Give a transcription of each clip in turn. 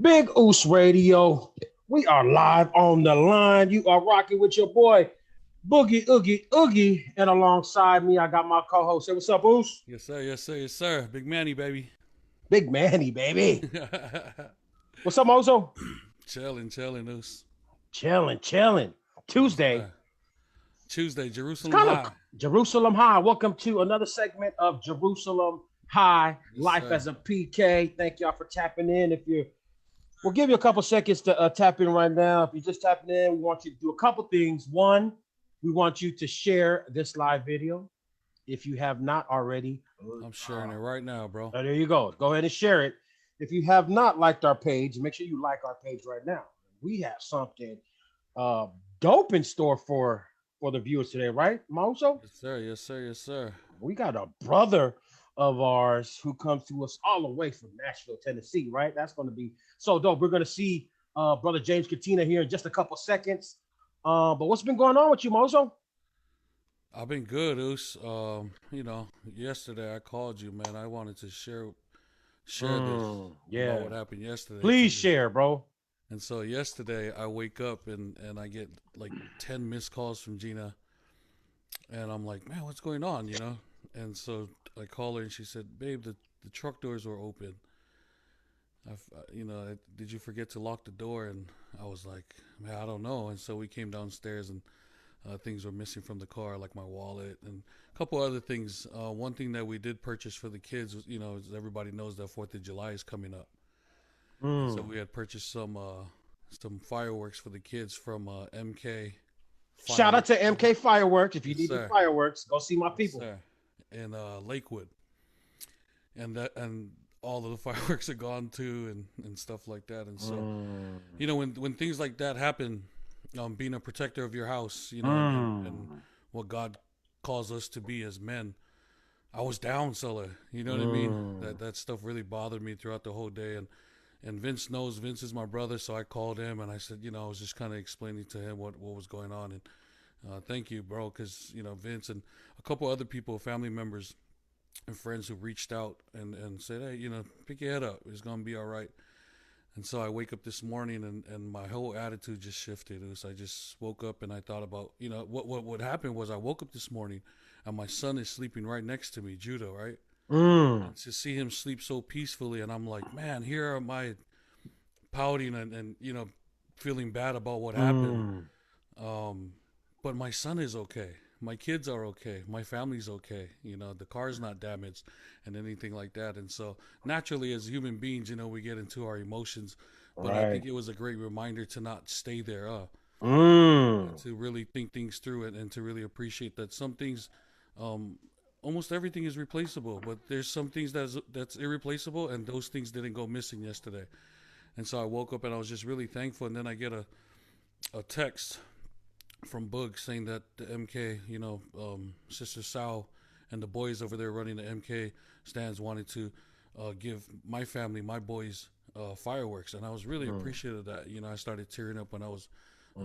Big Oos Radio. We are live on the line. You are rocking with your boy Boogie Oogie Oogie, and alongside me, I got my co-host. Say what's up, Oos? Yes, sir. Yes, sir. Yes, sir. Big Manny, baby. Big Manny, baby. What's up, Mozo? Chilling, chilling, loose. Chilling, chilling. Yes, Tuesday. sir. Tuesday, It's Jerusalem kind of High. Jerusalem High. Welcome to another segment of Jerusalem High. Yes, Life sir. as a PK. Thank y'all for tapping in. We'll give you a couple seconds to tap in right now. If you're just tapping in, we want you to do a couple things. One, we want you to share this live video if you have not already. I'm sharing it right now, bro. There you go. Go ahead and share it. If you have not liked our page, make sure you like our page right now. We have something uh, dope in store for the viewers today, right, Mauso? Yes, sir. Yes, sir. Yes, sir. We got a brother of ours who comes to us all the way from Nashville, Tennessee, right? That's going to be so dope. We're going to see brother James Katina here in just a couple seconds. But what's been going on with you, Mozo? I've been good, Oos. Yesterday I called you, man. I wanted to share this about Yeah. what happened yesterday to Please you. share, bro. And so yesterday I wake up and I get like 10 missed calls from Gina, and I'm like, man, what's going on, And so I call her and she said, babe, the truck doors were open. Did you forget to lock the door? And I was like, man, I don't know. And so we came downstairs and things were missing from the car, like my wallet and a couple other things. One thing that we did purchase for the kids was, as everybody knows, that 4th of July is coming up. And so Mm. we had purchased some fireworks for the kids from MK Shout out Fireworks. to MK Fireworks. If you Yes, need any sir. fireworks, go see my Yes, people. sir. In Lakewood. And all of the fireworks are gone too, and stuff like that. And so, Mm. when things like that happen, being a protector of your house, and Mm. what God calls us to be as men, I was down, Sulla. You know what I mean? Mm. That stuff really bothered me throughout the whole day, and Vince knows. Vince is my brother, so I called him and I said, I was just kind of explaining to him what was going on, and thank you, bro, because Vince and a couple other people, family members and friends who reached out and said, hey, pick your head up. It's going to be all right. And so I wake up this morning and my whole attitude just shifted. It was, I just woke up and I thought about, what happened was I woke up this morning and my son is sleeping right next to me, Judah, right? Mm. And to see him sleep so peacefully, and I'm like, man, here am I pouting and feeling bad about what happened. Mm. Um, but my son is okay. My kids are okay. My family's okay. The car's not damaged and anything like that. And so naturally, as human beings, we get into our emotions. But I Right. think it was a great reminder to not stay there, Mm. to really think things through and to really appreciate that some things, um, almost everything is replaceable. But there's some things that's irreplaceable, and those things didn't go missing yesterday. And so I woke up and I was just really thankful. And then I get a text from Boog saying that the MK, Sister Sal and the boys over there running the MK stands wanted to give my family, my boys, fireworks, and I was really Mm. appreciative of that. I started tearing up when I was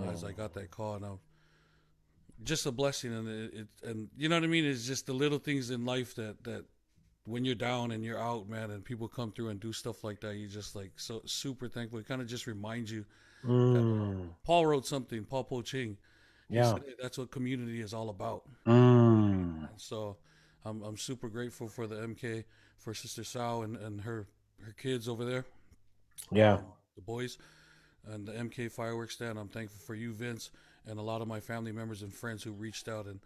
as I Mm. got that call, and just a blessing, and and you know what I mean. It's just the little things in life that when you're down and you're out, man, and people come through and do stuff like that, you just like so super thankful. It kind of just reminds you that Mm. Paul wrote something, Paul Po Ching. He Yeah. said, hey, that's what community is all about. Mm. And so I'm super grateful for the MK, for Sister Sal and her kids over there, Yeah. the boys, and the MK fireworks stand. I'm thankful for you, Vince, and a lot of my family members and friends who reached out. And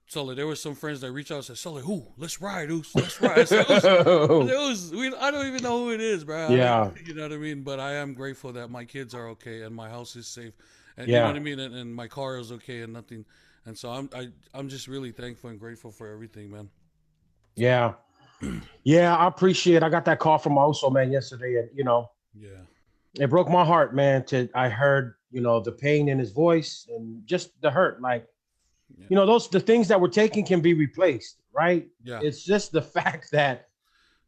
so there were some friends that reached out and said, Sully, who? Let's ride, Oos. Let's ride. I said, Oos. I don't even know who it is, bro. Yeah. You know what I mean? But I am grateful that my kids are okay and my house is safe. And you know what Yeah. I mean? And my car is okay and nothing. And so I'm just really thankful and grateful for everything, man. Yeah. Yeah. I appreciate. I got that call from also man yesterday, and Yeah. it broke my heart, man. I heard the pain in his voice and just the hurt. Like Yeah. those the things that were taken can be replaced, right? Yeah. It's just the fact that It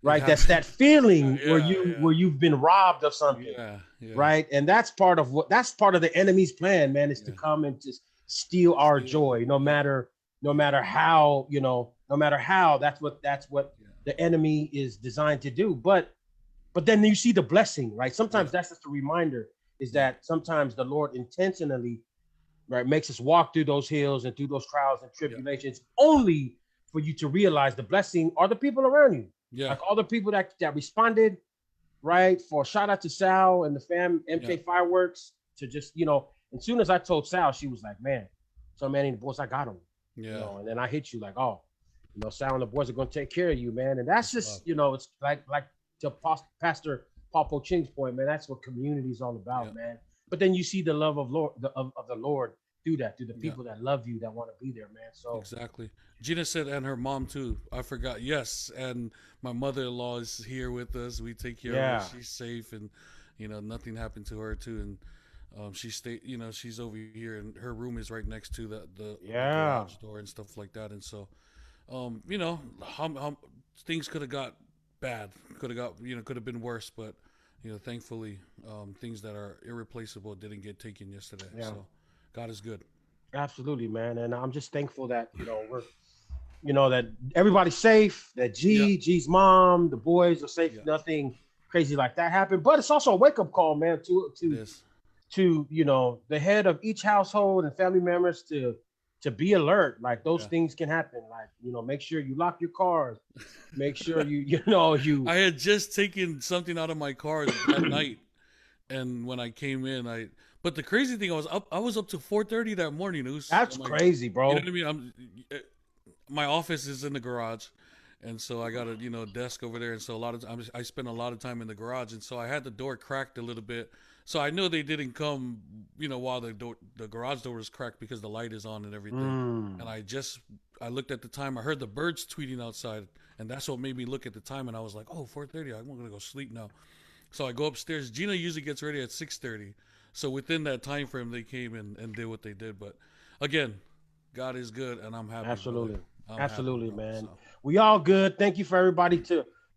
right that's happened. that feeling where Yeah. you Yeah. where you've been robbed of something, Yeah. Yeah. right? And that's part of the enemy's plan, man, is to Yeah. come and just steal our Steal it. joy, no Yeah. matter how, no matter how. That's what Yeah. the enemy is designed to do. But but then you see the blessing, right? Yeah. Sometimes that's just a reminder, is that sometimes the Lord intentionally, right, makes us walk through those hills and through those trials and Yeah. tribulations only for you to realize the blessing are the people around you. Yeah. Like all the people that responded, right? For shout out to Sal and the fam Yeah. MK Fireworks to just, as soon as I told Sal, she was like, man, so many the boys, I got them, Yeah. and then I hit you like, oh, Sal and the boys are gonna take care of you, man. And that's That's love. just, it's like to Pastor Paul Poching's point, man, that's what community is all Yeah. about, man. But then you see the love of the Lord through that, through the Yeah. people that love you, that want to be there, man. So Exactly. Gina said, and her mom too. I forgot. Yes, and my mother-in-law is here with us. We take care of her. yeah, She's safe, and nothing happened to her too. And she stayed. She's over here, and her room is right next to the yeah, garage door and stuff like that. And so, how things could have got bad. Could have been worse. But thankfully, things that are irreplaceable didn't get taken yesterday. yeah. So, God is good. Absolutely, man. And I'm just thankful that, we're, that everybody's safe, that Yeah. G's mom, the boys are safe, Yeah. nothing crazy like that happened. But it's also a wake-up call, man, to It to is. to the head of each household and family members to be alert. Like those Yeah. things can happen. Like, make sure you lock your cars. Make sure you I had just taken something out of my car that night, and when I came in, But the crazy thing, I was up to 4:30 that morning. that's I'm like, crazy, you know bro. what I mean? My office is in the garage, and so I got a desk over there, and so a lot of times I spend a lot of time in the garage, and so I had the door cracked a little bit, so I know they didn't come, while the garage door was cracked because the light is on and everything, and Mm, I looked at the time, I heard the birds tweeting outside, and that's what made me look at the time, and I was like, oh, 4:30, I'm gonna go sleep now. So I go upstairs. Gina usually gets ready at 6:30. So within that time frame, they came and did what they did. But again, God is good, and I'm happy, brother. absolutely. I'm happy, Absolutely, bro. man. So We all good. Thank you for everybody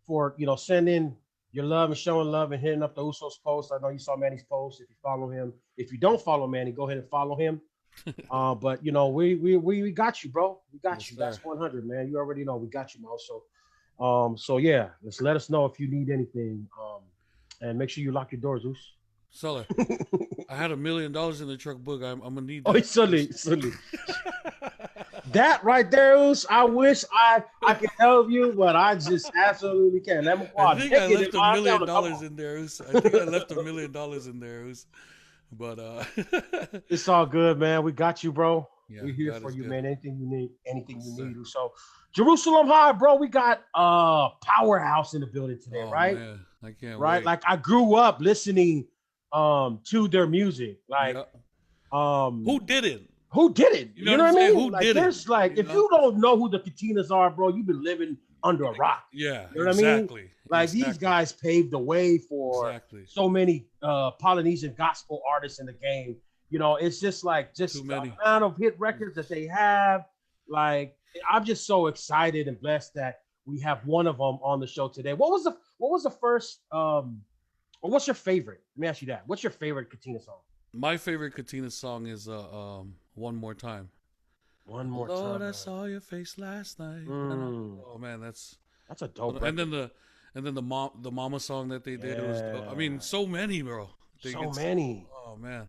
for sending your love and showing love and hitting up the Usos post. I know you saw Manny's post. If you follow him, if you don't follow Manny, go ahead and follow him. But we got you, bro. We got yes, you. sir. That's 100, man. You already know we got you, Mo. So yeah, just let us know if you need anything. And make sure you lock your doors, Zeus. Seller, I had $1 million in the truck book. I'm gonna need Oh, that. it's silly. That right there, Zeus. I wish I could help you, but I just absolutely can't. Let me I go think I take it in left a my million account. Come dollars on. in there. I think I left $1 million in there. But It's all good, man. We got you, bro. yeah, We're here God for is you, good. man. Anything Yes, you sir. need. So, Jerusalem High, bro. We got powerhouse in the building today, Oh right? man, I can't Right. wait. Like I grew up listening to their music. Like Yeah. um, Who did it? who did it? You know You what know I'm what I saying? mean? Who Like did it? there's like You if know? you don't know who the Katinas are, bro, you've been living under a rock. Yeah, You know what I mean? exactly. Like these Exactly. guys paved the way for Exactly. so many Polynesian gospel artists in the game. It's just like Too just the many. amount of hit records that they have. Like I'm just so excited and blessed that we have one of them on the show today. What was the first or what's your favorite? Let me ask you that. What's your favorite Katina song? My favorite Katina song is One More Time. One more Lord, I time. saw your face last night. Mm, Oh man, that's that's a dope and then record. the mama song that they did was I mean Yeah. so many, bro. They So get many. oh man.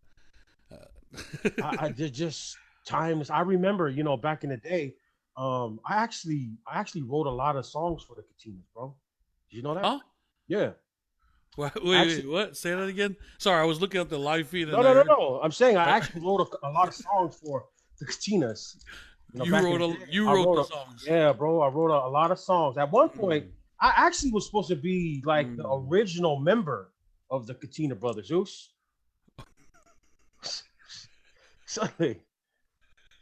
I did just times. I remember, back in the day, I actually wrote a lot of songs for the Katinas, bro. Did you know that? Huh? Yeah. Wait, Actually, what? Say that again. Sorry, I was looking at the live feed no, and no, I no, heard no. I'm saying I I, actually wrote a lot of songs for the Katinas. Back in the day, you I wrote wrote the a songs. yeah, bro. I wrote a lot of songs. At one point, Mm, I actually was supposed to be like the mm. original member of the Katina brothers. Zeus. Sorry.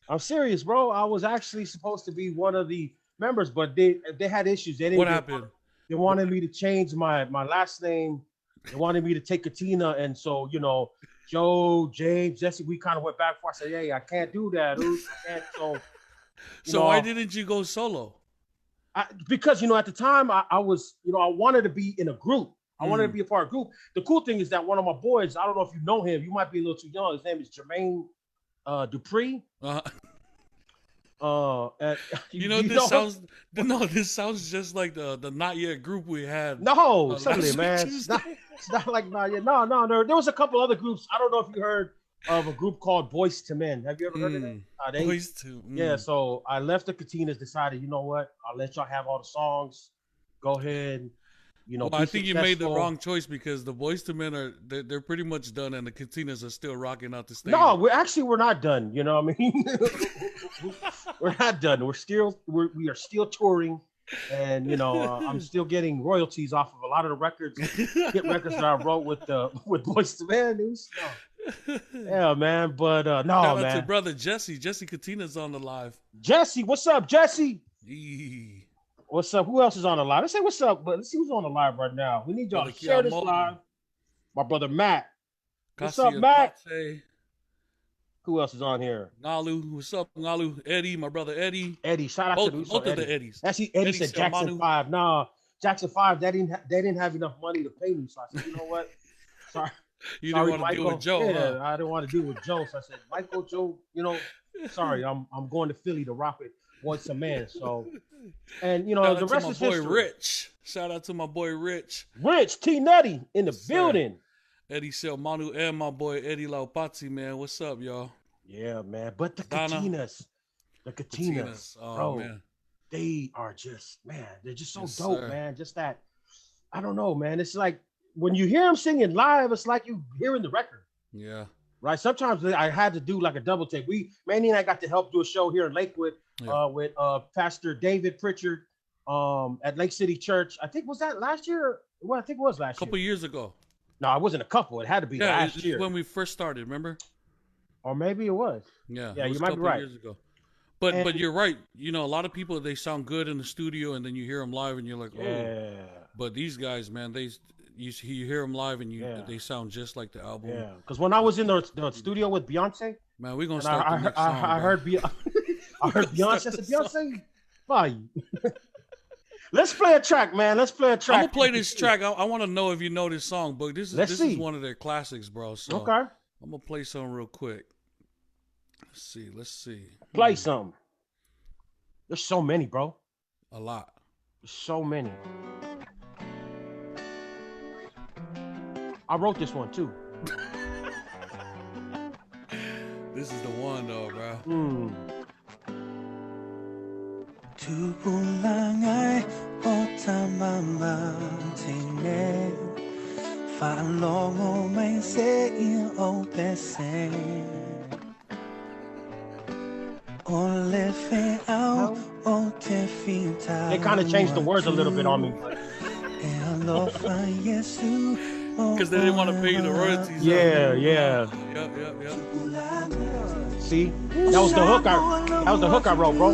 I'm serious, bro. I was actually supposed to be one of the members, but they had issues. They What didn't. happened? They What? wanted me to change my last name. They wanted me to take Katina, and so Joe, James, Jesse, we kind of went back and forth. I said, "Hey, I can't do that, dude. I can't." So you So why know, didn't you go solo? because at the time I was I wanted to be in a group. I wanted to Mm. be a part of a group. The cool thing is that one of my boys, I don't know if you know him. You might be a little too young. His name is Jermaine Dupree. Uh, And, You know, you know, this sounds just like the not yet group we had no, certainly, last week man. Tuesday. It's not like not yet. No, no, no. There was a couple other groups. I don't know if you heard of a group called Boys to Men. Have you ever heard of them? They, Boys too. yeah. So I left the Katinas. Decided, you know what? I'll let y'all have all the songs. Go ahead. You know, Well, be I think you made the successful. wrong choice because the Boys to Men they're pretty much done, and the Katinas are still rocking out the stage. No, we're not done. You know what I mean? We're not done. We are still touring, and you know I'm still getting royalties off of a lot of the records, hit records that I wrote with Boyz II Men. News. No. Yeah, man. But no, Shout out man. to brother Jesse. Jesse Katina's on the live. Jesse, what's up, Jesse? Eee. What's up? Who else is on the live? Let's say what's up, but let's see who's on the live right now. We need y'all Brother to share this Kiamoto. live. My brother Matt. What's Kasi up, Matt? Apate. Who else is on here? Ngalu. What's up, Ngalu? Eddie, my brother Eddie. Eddie. Shout out to Both Eddie. of the Eddies. Actually, Eddie said Selmanu. Jackson 5. No, Jackson 5. They didn't have enough money to pay me, so I said, you know what? Sorry. You Sorry, didn't want to deal Michael. with Joe, Yeah, huh? I didn't want to deal with Joe, so I said, Michael, Joe, you know, sorry, I'm going to Philly to rock with Boyz II Men. So, and you know, Shout the out to rest my is boy history. Rich. Shout out to my boy Rich. Rich T Nutty in the Yes, sir. building. Eddie Selmanu and my boy Eddie Laupati, man. What's up, y'all? Yeah, man. But the Donna. Katinas, Oh, bro, man. they are just, man, they're just so Yes, dope, sir. man. Just that, I don't know, man. It's like when you hear them singing live, it's like you hearing the record. Yeah. Right. Sometimes I had to do like a double take. Manny and I got to help do a show here in Lakewood with Pastor David Pritchard at Lake City Church. I think was that last year? Well, I think it was last A couple year. years ago. No, it wasn't a couple. It had to be last it's year. when we first started, remember? Or maybe it was. Yeah. Yeah, It was you might a be couple right. years ago. But you're right. You know, a lot of people, they sound good in the studio, and then you hear them live, and you're like, oh. Yeah. But these guys, man, you hear them live, and Yeah. they sound just like the album. Yeah. Because when I was in the studio with Beyonce, Man, we're gonna and start the next song. I heard I heard Beyonce. I said, Beyonce, bye. Let's play a track, man. Let's play a track. I'm gonna play this track. I want to know if you know this song, but this is one of their classics, bro. So Okay. I'm gonna play some real quick. Let's see. Play some. There's so many, bro. A lot. There's so many. I wrote this one too. This is the one though, bro. 두부랑알 오타마마티네 팔로우메 세인 오페세 올레페 아우 오테피타. They kind of changed the words a little bit on me. Because they didn't want to pay you the royalties. Yeah. Yep. See, that was the hook I wrote, bro.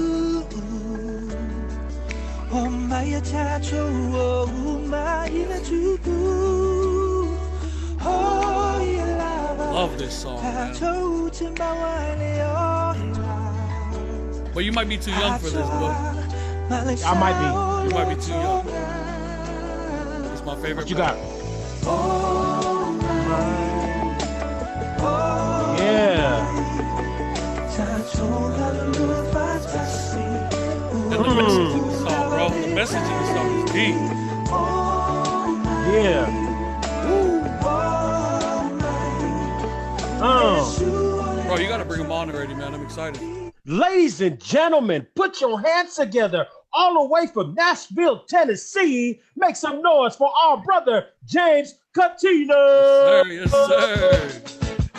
Love this song, man. But you might be too young for this, book. I might be. You might be too young. It's my favorite. What you got? Yeah. And the message in the song, bro. The message in the song is deep. Yeah. Bro, you gotta bring them on already, man. I'm excited. Ladies and gentlemen, put your hands together all the way from Nashville, Tennessee. Make some noise for our brother, James Katina. Yes, sir.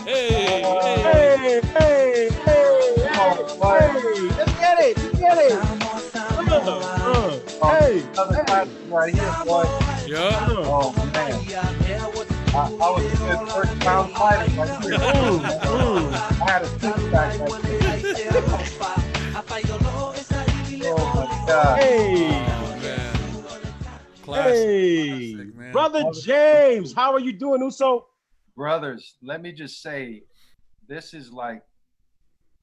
Hey, hey. Hey. Let's get it. Hey. Right here, boy. Yeah. Oh, man. I was a good first round fighter right here. I had a six-pack right there. Oh, my God. Hey. Oh, man. Classic. Hey. Classic, man. Brother James, how are you doing, Uso? Brothers, let me just say, this is like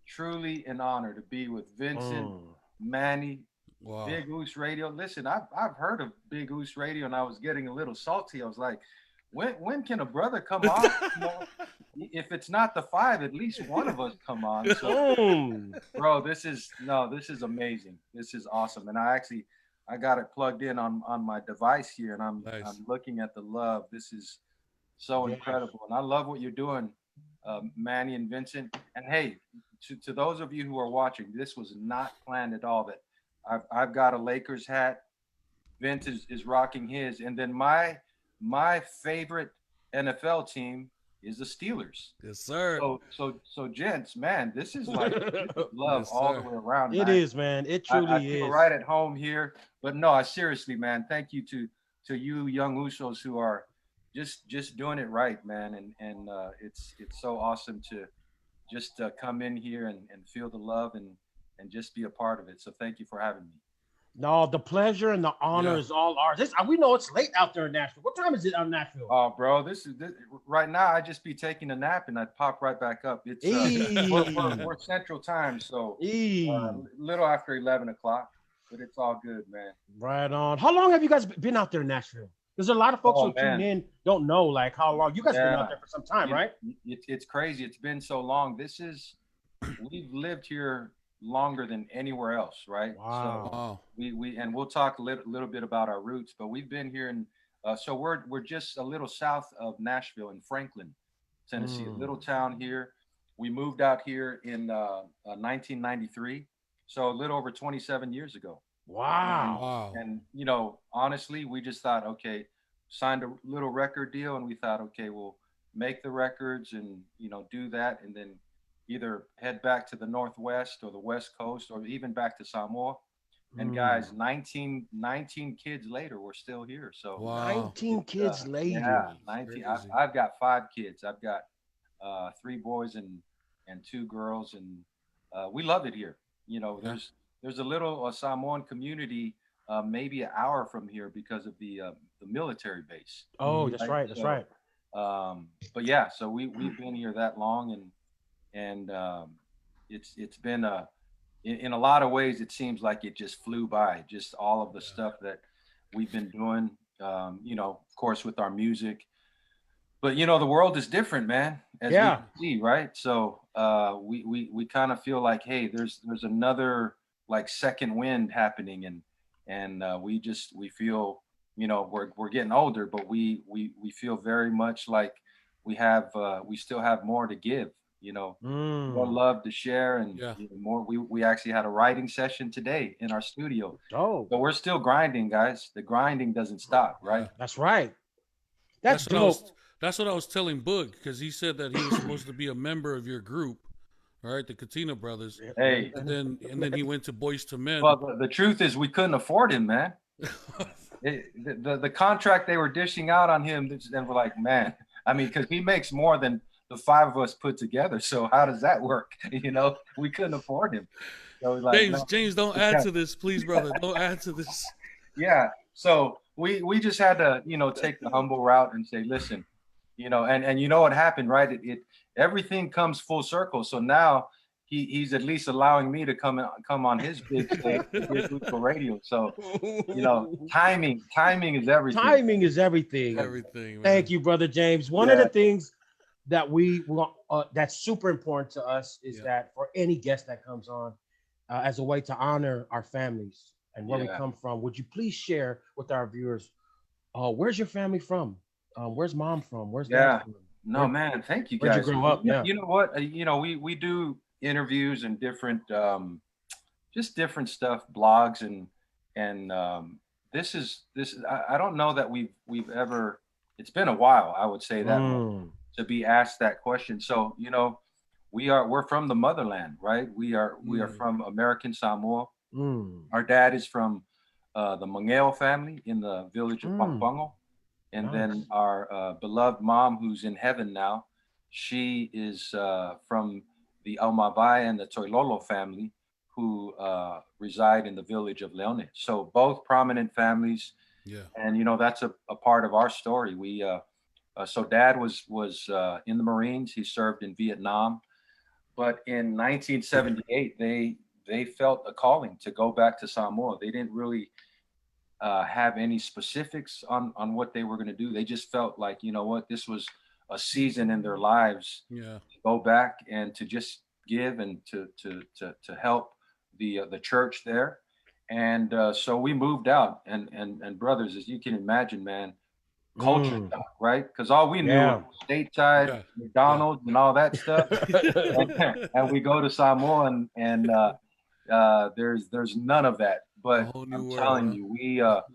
truly an honor to be with Vincent, Manny, Wow. Big Oos Radio. Listen, I've heard of Big Oos Radio, and I was getting a little salty. I was like, when can a brother come on? You know, if it's not the five, at least one of us come on. So, bro, this is amazing. This is awesome, and I got it plugged in on my device here, and I'm looking at the love. This is so incredible, and I love what you're doing, Manny and Vincent. And hey, to those of you who are watching, this was not planned at all. That I've got a Lakers hat. Vince is rocking his, and then my favorite NFL team is the Steelers. Yes, sir. So gents, man, this is like love yes, all the way around. It is, man. It truly I feel is. right at home here. But no, I seriously, man, thank you to you young Usos who are just doing it right, man. And it's so awesome to just come in here and feel the love and just be a part of it. So thank you for having me. No, the pleasure and the honor is all ours. We know it's late out there in Nashville. What time is it on Nashville? Oh, bro, this right now. I just be taking a nap and I'd pop right back up. It's we're Central Time, so little after 11 o'clock, but it's all good, man. Right on. How long have you guys been out there in Nashville? There's a lot of folks who tune in don't know like how long you guys been out there for some time, right? It's crazy. It's been so long. We've lived here longer than anywhere else, right? Wow. So we'll talk a little bit about our roots, but we've been here in so we're just a little south of Nashville in Franklin, Tennessee, a little town here. We moved out here in 1993, so a little over 27 years ago. Wow. And you know, honestly, we just thought, okay, signed a little record deal, and we thought, okay, we'll make the records and do that, and then either head back to the Northwest or the West Coast or even back to Samoa. And guys, 19 kids later, we're still here. So 19 kids later. Yeah, 19. I've got 5 kids. I've got 3 boys and 2 girls, and we love it here. You know, there's a little Samoan community maybe an hour from here because of the military base. Oh, that's right. That's right. But yeah, so we've been here that long, and it's been in a lot of ways it seems like it just flew by, just all of the stuff that we've been doing, of course with our music, but the world is different, man, as we can see, right? So we kind of feel like, hey, there's another like second wind happening, and we feel we're getting older, but we feel very much like we still have more to give, more love to share, and more. We actually had a writing session today in our studio. Oh, so we're still grinding, guys. The grinding doesn't stop, right? That's right. That's dope. That's what I was telling Boog, because he said that he was supposed to be a member of your group, right? The Katina brothers. Hey, and then he went to Boys to Men. Well, the truth is we couldn't afford him, man. The contract they were dishing out on him, and we're like, man, I mean, because he makes more than the 5 of us put together. So how does that work? We couldn't afford him. So like, James, don't add to this, please, brother. Don't add to this. Yeah. So we just had to, take the humble route and say, listen, and you know what happened, right? Everything comes full circle. So now he's at least allowing me to come on his big stage, his radio. So timing is everything. Timing is everything. Everything. Man. Thank you, brother James. One of the things that we want that's super important to us is that for any guest that comes on, as a way to honor our families and where we come from, would you please share with our viewers, where's your family from? Where's mom from? Where's dad from? No, man, thank you guys. Where'd you grow up? Yeah. You know what? We do interviews and different just different stuff, blogs, and this is I don't know that we've ever, it's been a while, I would say that to be asked that question. So we're from the motherland, right? We are from American Samoa. Our dad is from the Mangeo family in the village of Pampango. And then our beloved mom, who's in heaven now, she is from the Aumavai and the Toilolo family, who reside in the village of Leone. So both prominent families. Yeah. And that's a part of our story. So dad was in the Marines. He served in Vietnam, but in 1978 they felt a calling to go back to Samoa. They didn't really have any specifics on what they were going to do. They just felt like, you know what, this was a season in their lives Yeah. to go back and to just give and to help the church there. And so we moved out, and brothers, as you can imagine, man, culture Mm. shock, right? Because all we knew was Yeah. stateside Yeah. McDonald's and all that stuff. And we go to Samoa, and there's none of that. A But whole new I'm world, telling huh? you,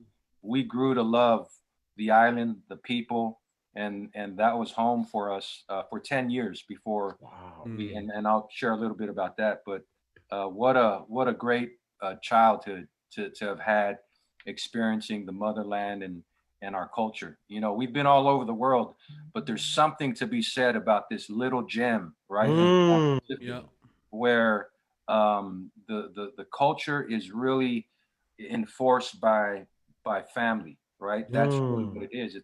we grew to love the island, the people, and that was home for us for 10 years before Wow. we. Mm. And I'll share a little bit about that. But what a great childhood to have had, experiencing the motherland and our culture. You know, we've been all over the world, but there's something to be said about this little gem right in the Mm. Yeah. Pacific, where the culture is really enforced by family, right? That's really what Mm. it is.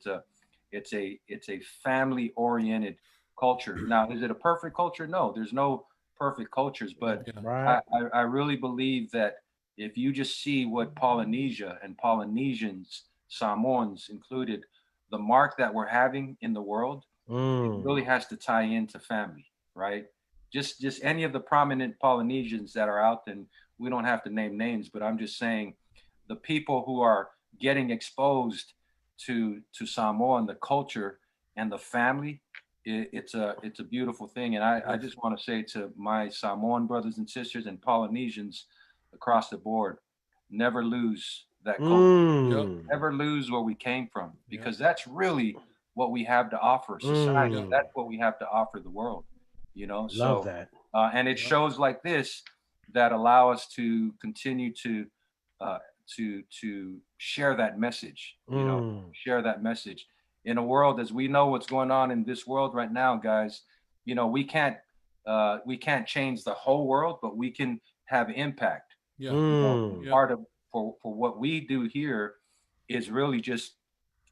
It's a family oriented culture. Now, is it a perfect culture? No, there's no perfect cultures, but Yeah. Right. I really believe that if you just see what Polynesia and Polynesians, Samoans included, the mark that we're having in the world, it Mm. really has to tie into family, right? Just any of the prominent Polynesians that are out, and we don't have to name names, but I'm just saying the people who are getting exposed to Samoa and the culture and the family, it's a beautiful thing. And I Yes. just want to say to my Samoan brothers and sisters and Polynesians across the board, never lose that culture. Yep. Mm. Never lose where we came from, Yep. because that's really what we have to offer society. Yep. Mm. That's what we have to offer the world, you know. Love So, that. and it Yep. shows like this that allow us to continue uh, to share that message. You know, Mm. share that message in a world as we know what's going on in this world right now, guys. You know, we can't change the whole world, but we can have impact. Yeah. You know, Mm. Yep. part of for what we do here is really just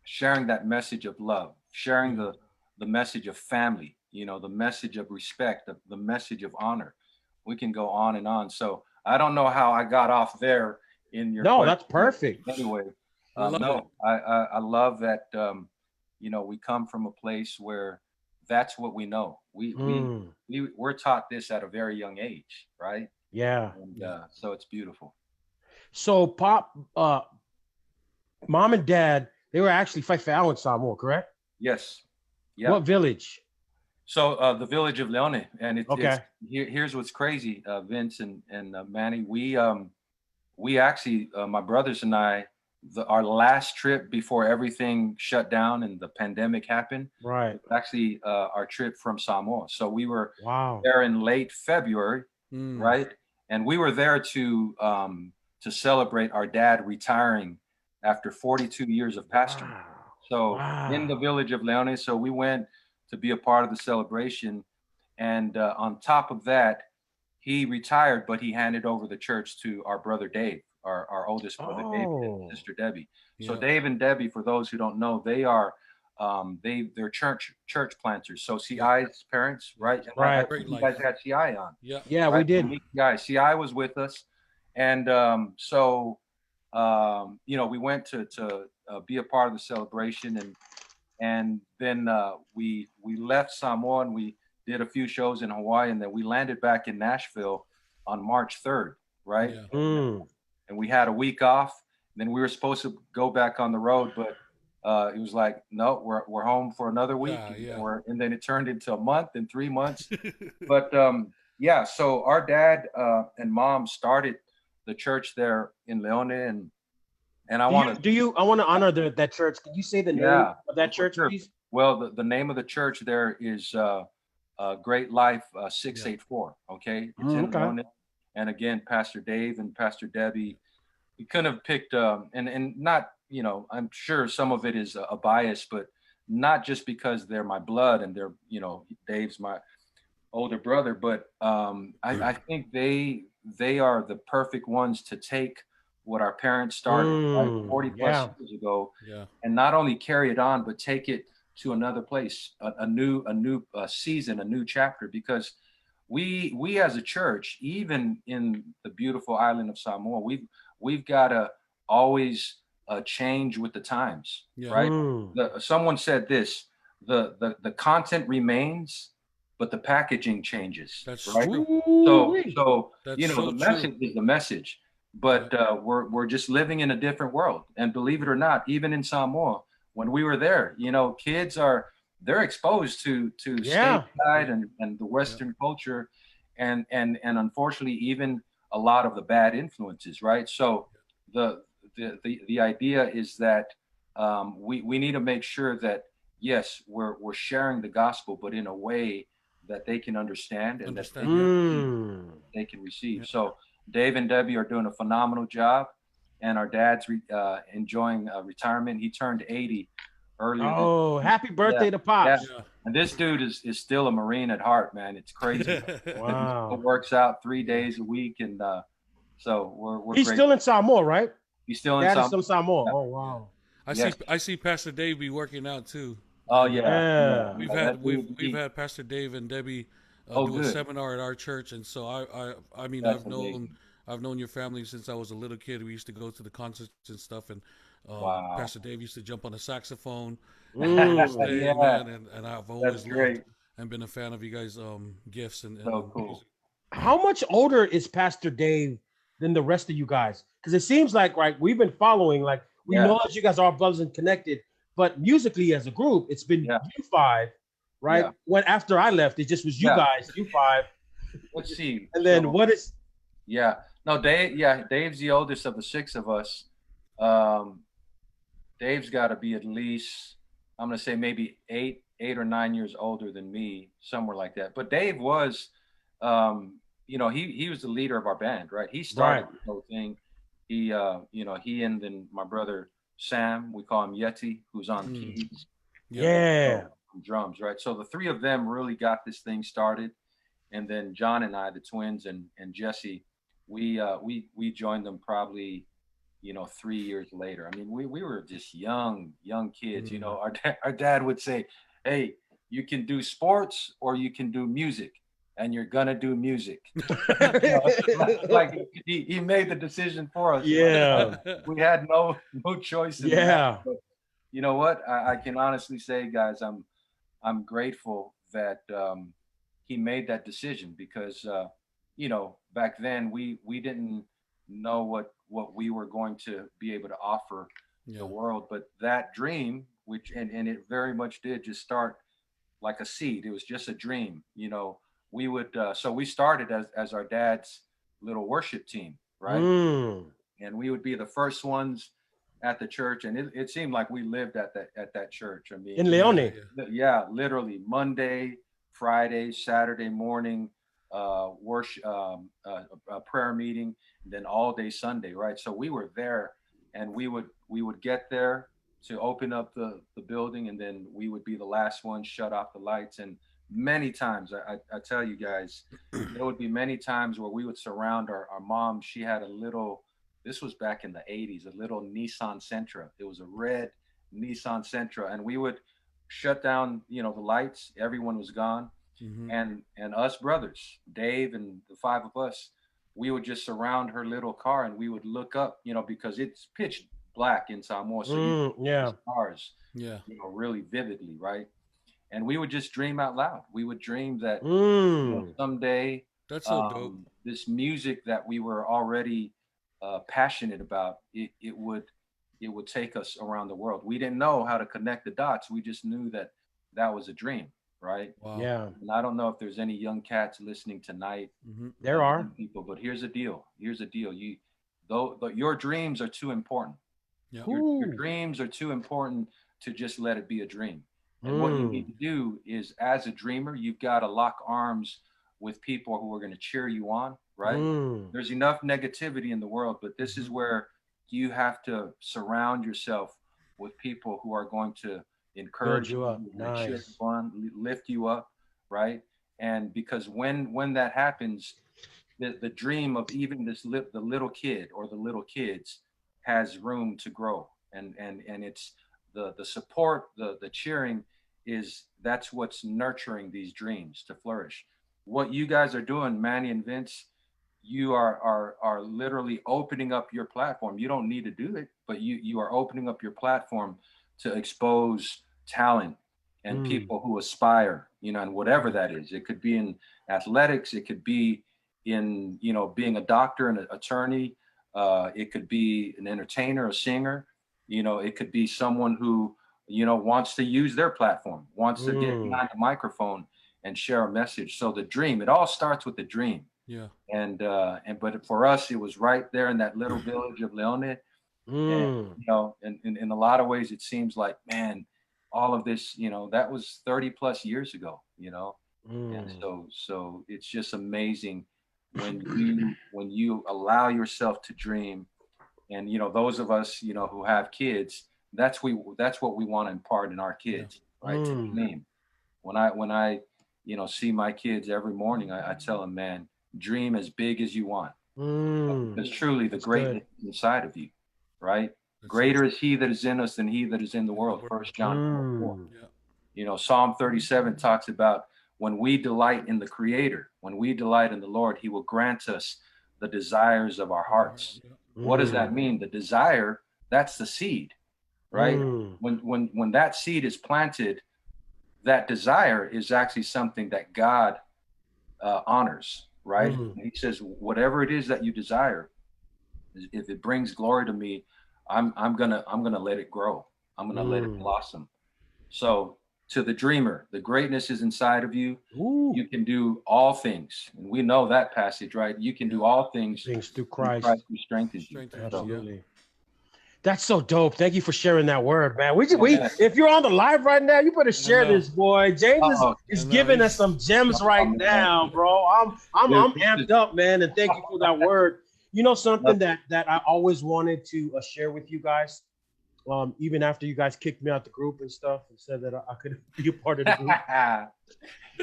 sharing that message of love, sharing Yeah. the message of family, you know, the message of respect, the message of honor. We can go on and on. So I don't know how I got off there in your No, question, that's but perfect. anyway, We love it. no, I love that. You know, we come from a place where that's what we know. Mm. We're taught this at a very young age, right? Yeah. And Yeah. so it's beautiful. So, Pop, mom and dad, they were actually Faifao in Samoa, correct? Yes, yeah. What village? So the village of Leone, and it's Okay. here's what's crazy, Vince and Manny. We actually, my brothers and I, our last trip before everything shut down and the pandemic happened Right. was actually our trip from Samoa. So we were Wow. there in late February, Mm. right? And we were there to celebrate our dad retiring after 42 years of pastoring. Wow. So in the Wow. village of Leone, so we went to be a part of the celebration, and on top of that, he retired, but he handed over the church to our brother Dave, our oldest brother David and Oh. sister Debbie. So Yep. Dave and Debbie, for those who don't know, they're church planters. So Yep. CI's parents, right? And I Right. Great think you guys life. had CI on, Yep. Yeah, we right? did. Unique guy. CI was with us, and so you know, we went to be a part of the celebration, and then we left Samoa and we did a few shows in Hawaii, and then we landed back in Nashville on March 3rd, right? Yeah. Mm. And we had a week off. Then we were supposed to go back on the road, but it was like, no, we're home for another week, Yeah. and, Yeah. and then it turned into a month and 3 months. But yeah, so our dad and mom started the church there in Leone, and I Do you want to, do you I want to honor that church. Can you say the name yeah, of that for church, sure. please? Well, the name of the church there is Great Life Yeah. 684. Okay, it's Mm, in okay. Leone, and again, Pastor Dave and Pastor Debbie. We couldn't have picked, and not, you know, I'm sure some of it is a bias, but not just because they're my blood and they're, you know, Dave's my older brother, but I think they are the perfect ones to take what our parents started, right, 40 Mm. plus Yeah. years ago, Yeah. and not only carry it on, but take it to another place, a new season, a new chapter. Because we as a church, even in the beautiful island of Samoa, we've got to always change with the times, Yeah. right? Someone said this: the content remains, but the packaging changes, That's right? true. So That's you know, so the true. message is the message, but we're just living in a different world. And believe it or not, even in Samoa, when we were there, you know, kids are they're exposed to Yeah. stateside Yeah. and the Western culture, and unfortunately even a lot of the bad influences, right? So the the idea is that we need to make sure that yes, we're sharing the gospel, but in a way that they can understand and that Understand? Yeah. they can Yeah. receive. So Dave and Debbie are doing a phenomenal job, and our dad's enjoying retirement. He turned 80 earlier this. Oh, happy Yeah, birthday to yeah. Yeah. Pops. And this dude is still a Marine at heart, man. It's crazy. He still Wow. works out 3 days a week, and so we're He's great. still in Samoa, right? He's still in Dad is some. still Samoa. Yeah. Oh, Yeah. wow. Yes. I see Pastor Dave be working out too. Oh And yeah. Yeah. Yeah. That dude. we've had Pastor Dave and Debbie Oh, do a good. seminar at our church, and so I mean That's amazing. I've known your family since I was a little kid. We used to go to the concerts and stuff, and Wow. Pastor Dave used to jump on a saxophone on this day, Yeah. man, and I've That's always loved great. and been a fan of you guys' gifts So and cool. music. How much older is Pastor Dave than the rest of you guys? Because it seems like, right, we've been following, like, we Yeah. know that you guys are brothers and connected, but musically as a group, it's been Yeah. you five, right? Yeah. When after I left, it just was you Yeah. guys, you five. Let's see. And then So what is yeah. No, Dave. Yeah, Dave's the oldest of the six of us. Um, Dave's got to be at least, I'm gonna say maybe 8 or 9 years older than me, somewhere like that. But Dave was, you know, he was the leader of our band, right? He right? started the whole thing. He, you know, he and then my brother Sam, we call him Yeti, who's on Mm, keys yeah. and Yeah. drums, right? So the three of them really got this thing started, and then John and I, the twins, and Jesse, we joined them probably, you know, 3 years later. I mean, we were just young kids. You Mm. know, our dad would say, "Hey, you can do sports or you can do music, and you're gonna do music." You know, like he made the decision for us. Yeah. We had no choice in the matter. Yeah. But you know what? I can honestly say, guys, I'm grateful that he made that decision because you know, back then we didn't know what we were going to be able to offer the Yeah. world, but that dream, which and it very much did just start like a seed. It was just a dream, you know. We would so we started as our dad's little worship team, right? Mm. And we would be the first ones at the church, and it seemed like we lived at that church. I In mean, Yeah. Leone. Yeah. yeah, literally Monday, Friday, Saturday morning, worship, a prayer meeting, and then all day Sunday, right? So we were there, and we would get there to open up the building, and then we would be the last one, shut off the lights, and many times, I tell you guys, there would be many times where we would surround our mom. She had a little. This was back in the 80s, a little Nissan Sentra. It was a red Nissan Sentra, and we would shut down, you know, the lights. Everyone was gone, Mm-hmm. and us brothers, Dave and the five of us, we would just surround her little car, and we would look up, you know, because it's pitch black in Samoa, so you Mm. see the Yeah. stars, Yeah. you know, really vividly, right? And we would just dream out loud. We would dream that, you know, Mm. someday That's so dope. this music that we were already passionate about, it would take us around the world. We didn't know how to connect the dots. We just knew that that was a dream, right? Wow. Yeah. And I don't know if there's any young cats listening tonight, Mm-hmm. There are. young people, but here's the deal. Here's the deal. Though your dreams are too important. Yeah. Your Ooh. dreams are too important to just let it be a dream. And what you need Mm. to do is, as a dreamer, you've got to lock arms with people who are going to cheer you on, right? Mm. There's enough negativity in the world, but this Mm-hmm. is where you have to surround yourself with people who are going to Build encourage you you, up. who are going to cheer Nice. you on, lift you up, right? And because when that happens, the dream of even the little kid or the little kids has room to grow, and it's the support, the cheering is that's what's nurturing these dreams to flourish. What you guys are doing, Manny and Vince, you are literally opening up your platform. You don't need to do it, but you are opening up your platform to expose talent and people who aspire, and whatever that is. It could be in athletics, it could be in, being a doctor and an attorney, it could be an entertainer, a singer, it could be someone who, wants to use their platform, wants to get behind the microphone and share a message. So the dream, it all starts with the dream. Yeah. But for us, it was right there in that little village of Leone. And, in a lot of ways, it seems like, man, all of this, that was 30 plus years ago, and so it's just amazing when you allow yourself to dream. And, those of us, who have kids, that's what we want to impart in our kids, right? To dream. When I see my kids every morning, I tell them, man, dream as big as you want. Because truly the greatness is inside of you, right? Greater is he that is in us than he that is in the world. 1 John 4. Yeah. Psalm 37 talks about when we delight in the Creator, when we delight in the Lord, he will grant us the desires of our hearts. What does that mean? The desire, that's the seed, right? When that seed is planted, that desire is actually something that God honors, right? He says, whatever it is that you desire, if it brings glory to me, I'm gonna let it grow. I'm gonna let it blossom. So to the dreamer, the greatness is inside of you. You can do all things, and we know that passage, right? You can do all things through Christ who strengthens you. Absolutely. That's so dope. Thank you for sharing that word, man. If you're on the live right now, you better share this, boy. James is giving us some gems right now, bro. I'm amped up, man, and thank you for that word. Something that I always wanted to share with you guys, even after you guys kicked me out the group and stuff and said that I could be a part of the group.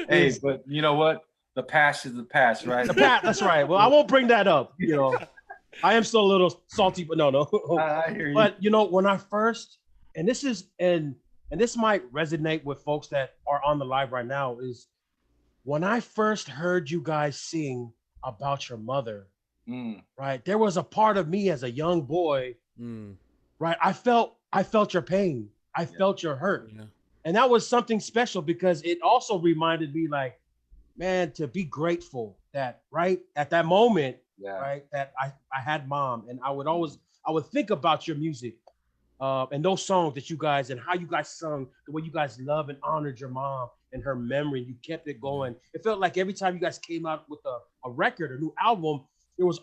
Hey, but you know what? The past is the past, right? That's right. Well, I won't bring that up. I am still a little salty, but no. I hear you. But when I first, and this might resonate with folks that are on the live right now, is when I first heard you guys sing about your mother, right? There was a part of me as a young boy, right? I felt your pain. I felt your hurt. Yeah. And that was something special because it also reminded me, like, man, to be grateful that right at that moment, right, that I had mom. And I would think about your music and those songs that you guys, and how you guys sung, the way you guys love and honored your mom and her memory. You kept it going. It felt like every time you guys came out with a record, a new album,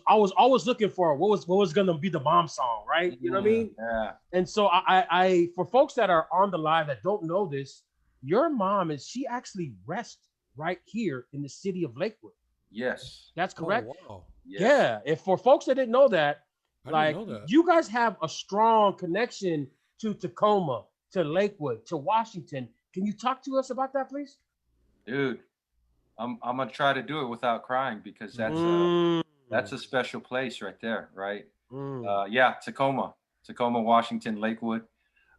I was always looking for what was gonna be the mom song, right? You know what I mean? Yeah. And so I for folks that are on the live that don't know this, your mom she actually rests right here in the city of Lakewood. Yes. That's correct. Oh, wow. Yes. Yeah. If for folks that didn't know that, I didn't know that. you guys have a strong connection to Tacoma, to Lakewood, to Washington. Can you talk to us about that, please? Dude, I'm gonna try to do it without crying because that's a special place right there, right? Tacoma, Washington, Lakewood.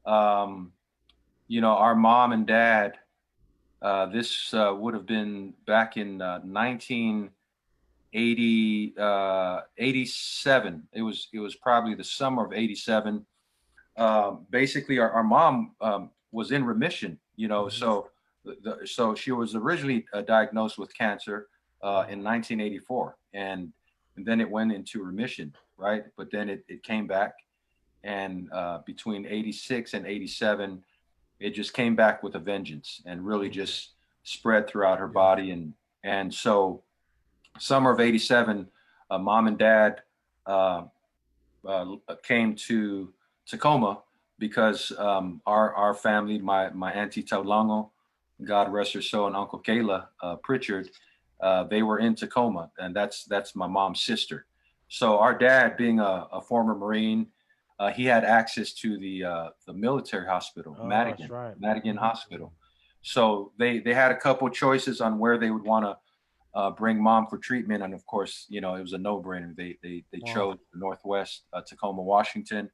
Our mom and dad, this would have been back in 1987. It was probably the summer of 87. Basically, our mom was in remission, so so she was originally diagnosed with cancer in 1984, and then it went into remission, right? But then it came back, and between 86 and 87, it just came back with a vengeance and really just spread throughout her body. And so summer of 87, mom and dad came to Tacoma because our family, my auntie Taulango, God rest her soul, and Uncle Kayla Pritchard, they were in Tacoma, and that's my mom's sister. So our dad, being a former Marine, he had access to the military hospital, Madigan, right. Madigan Hospital. So they had a couple choices on where they would want to bring mom for treatment, and of course, it was a no-brainer. They chose the Northwest, Tacoma, Washington.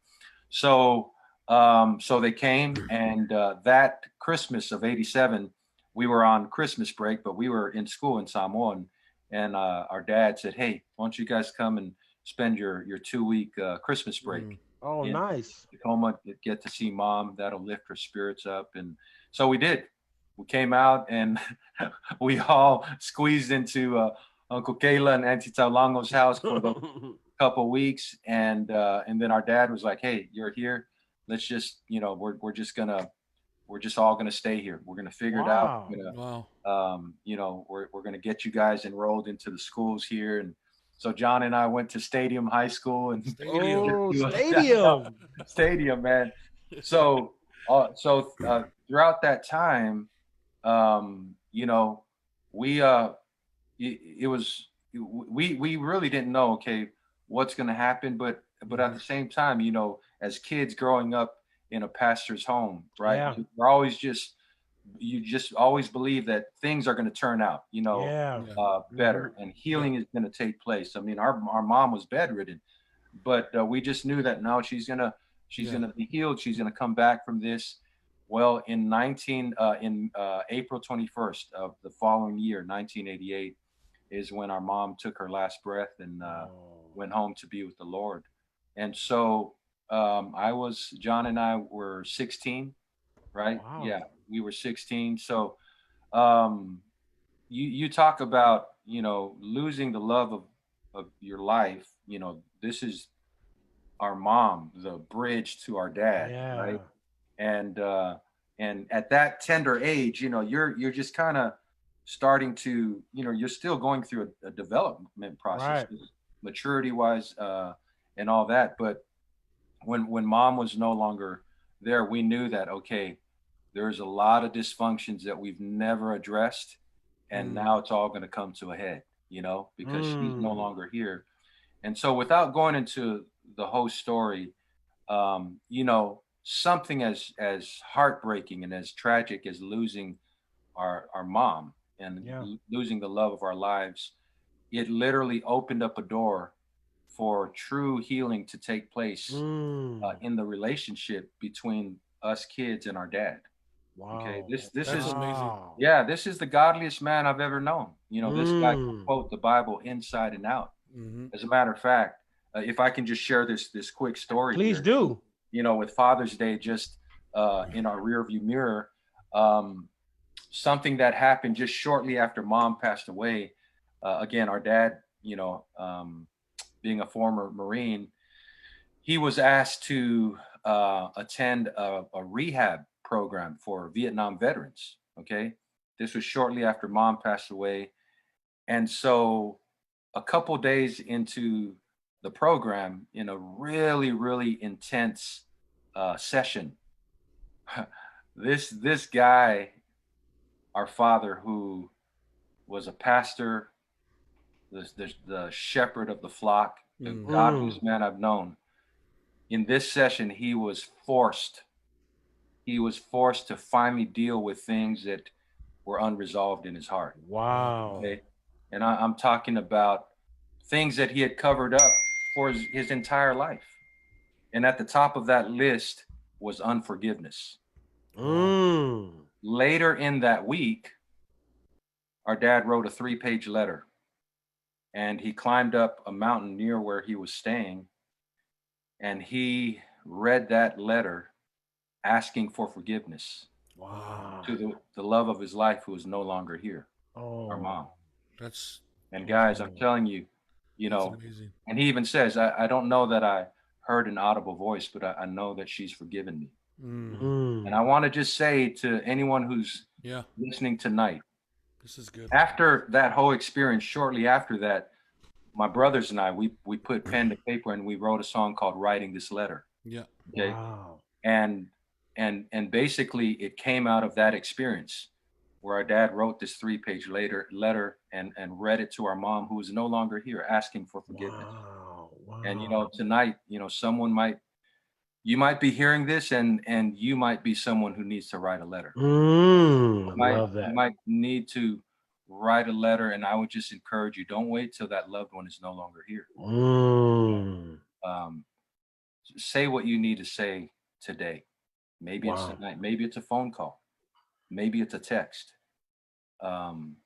So they came, and that Christmas of '87, we were on Christmas break, but we were in school in Samoa, and our dad said, "Hey, why don't you guys come and spend your 2 week Christmas break Mm. Oh, in nice. Tacoma, get to see mom. That'll lift her spirits up." And so we did. We came out and we all squeezed into Uncle Kayla and Auntie Taulango's house for the couple weeks, and then our dad was like, "Hey, you're here. Let's just, we're just all gonna stay here. We're gonna figure it out. Wow. We're gonna, Wow. we're gonna get you guys enrolled into the schools here." And so John and I went to Stadium High School and Stadium. Oh, yeah, stadium. Stadium, man. So throughout that time, you know, we it was we really didn't know, okay, what's going to happen, but at Mhm. the same time, as kids growing up in a pastor's home, right, Yeah. you're always just you just always believe that things are going to turn out, Yeah. Yeah. Hmm. better, and Yeah. healing is going to take place. I mean, our mom was bedridden, but we just knew that no, she's Yeah. gonna be healed. She's gonna come back from this. Well, in April 21st of the following year, 1988, is when our mom took her last breath and Oh. went home to be with the Lord. And so John and I were 16, right? Wow. Yeah, we were 16. So um, you talk about losing the love of your life. This is our mom, the bridge to our dad, Yeah. right? And and at that tender age, you're just kind of starting to, you're still going through a development process, Right. maturity wise, and all that. But when mom was no longer there, we knew that, okay, there's a lot of dysfunctions that we've never addressed, and Mm. now it's all going to come to a head, because she's no Mm. longer here. And so, without going into the whole story, something as heartbreaking and as tragic as losing our mom and Yeah. losing the love of our lives, it literally opened up a door for true healing to take place Mm. in the relationship between us kids and our dad. Okay, Wow. this That's is amazing. Wow. yeah, this is the godliest man I've ever known. This guy can Mm. quote the Bible inside and out. Hmm. As a matter of fact, if I can just share this quick story Please here, do. with Father's Day just in our rearview mirror, um, something that happened just shortly after Mom passed away. Again, our dad, being a former Marine, he was asked to attend a rehab program for Vietnam veterans. Okay, this was shortly after Mom passed away, and so a couple days into the program, in a really really intense session, this guy, our father, who was a pastor, the shepherd of the flock, the Mm. Mm. godliest man I've known, in this session he was forced to finally deal with things that were unresolved in his heart. Wow. Wow. Okay, and I'm talking about things that he had covered up for his entire life. And at the top of that list was unforgiveness. Wow. Mm. Later in that week, our dad wrote a 3-page letter, and he climbed up a mountain near where he was staying, and he read that letter asking for forgiveness Wow. to the love of his life who is no longer here, our mom. Oh. That's And guys, I'm Oh. telling you, that's amazing. and he even says, I don't know that I heard an audible voice, but I know that she's forgiven me. Mm. And I Mm. want to just say to anyone who's Yeah. listening tonight, This is good. after that whole experience, shortly after that, my brothers and I, we put pen to paper and we wrote a song called Writing This Letter. Yeah. Okay. Wow. And and basically it came out of that experience where our dad wrote this 3-page letter and read it to our mom, who is no longer here, asking for forgiveness. Wow. And Wow. tonight, someone might you might be hearing this, and you might be someone who needs to write a letter. Mm. Might Love You that. might need to write a letter, and I would just encourage you, don't wait till that loved one is no longer here. Mm. Um, say what you need to say today. Maybe it's Wow. tonight, maybe it's a phone call, maybe it's a text. Um,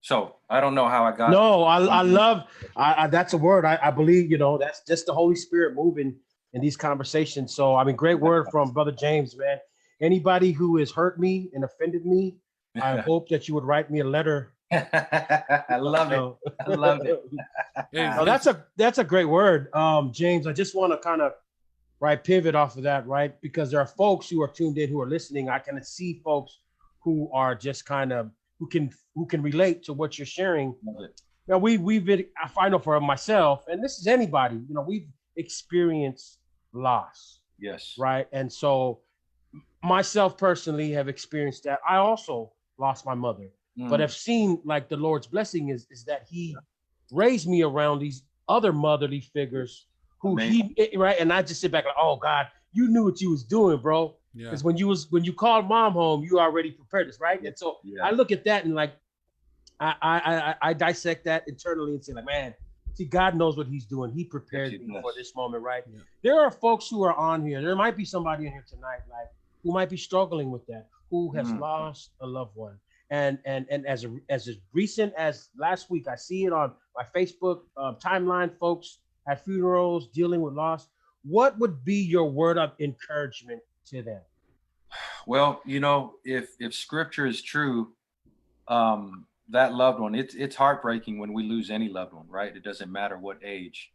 So I don't know how I got. No, I love that's a word. I believe, that's just the Holy Spirit moving in these conversations. So I mean, great word from Brother James, man. Anybody who has hurt me and offended me, I hope that you would write me a letter. I love it. I love it. Hey, No, that's a great word. James, I just want to kind of pivot off of that, right? Because there are folks who are tuned in who are listening. I kind of see folks who are just kind of who can relate to what you're sharing. Now we've been, I know for myself, and this is anybody, we've experienced loss. Yes. Right. And so myself personally have experienced that. I also lost my mother, but I've seen like the Lord's blessing is that he raised me around these other motherly figures who right. And I just sit back like, oh God, you knew what you was doing, bro. Because when you called mom home, you already prepared this, right? And so I look at that and like I dissect that internally and say like, man, see, God knows what he's doing. He prepared me for this moment, right? Yeah. There are folks who are on here. There might be somebody in here tonight, like who might be struggling with that, who has lost a loved one. And as recent as last week, I see it on my Facebook timeline, folks at funerals dealing with loss. What would be your word of encouragement to them? Well, if scripture is true, that loved one, it's heartbreaking when we lose any loved one, right? It doesn't matter what age.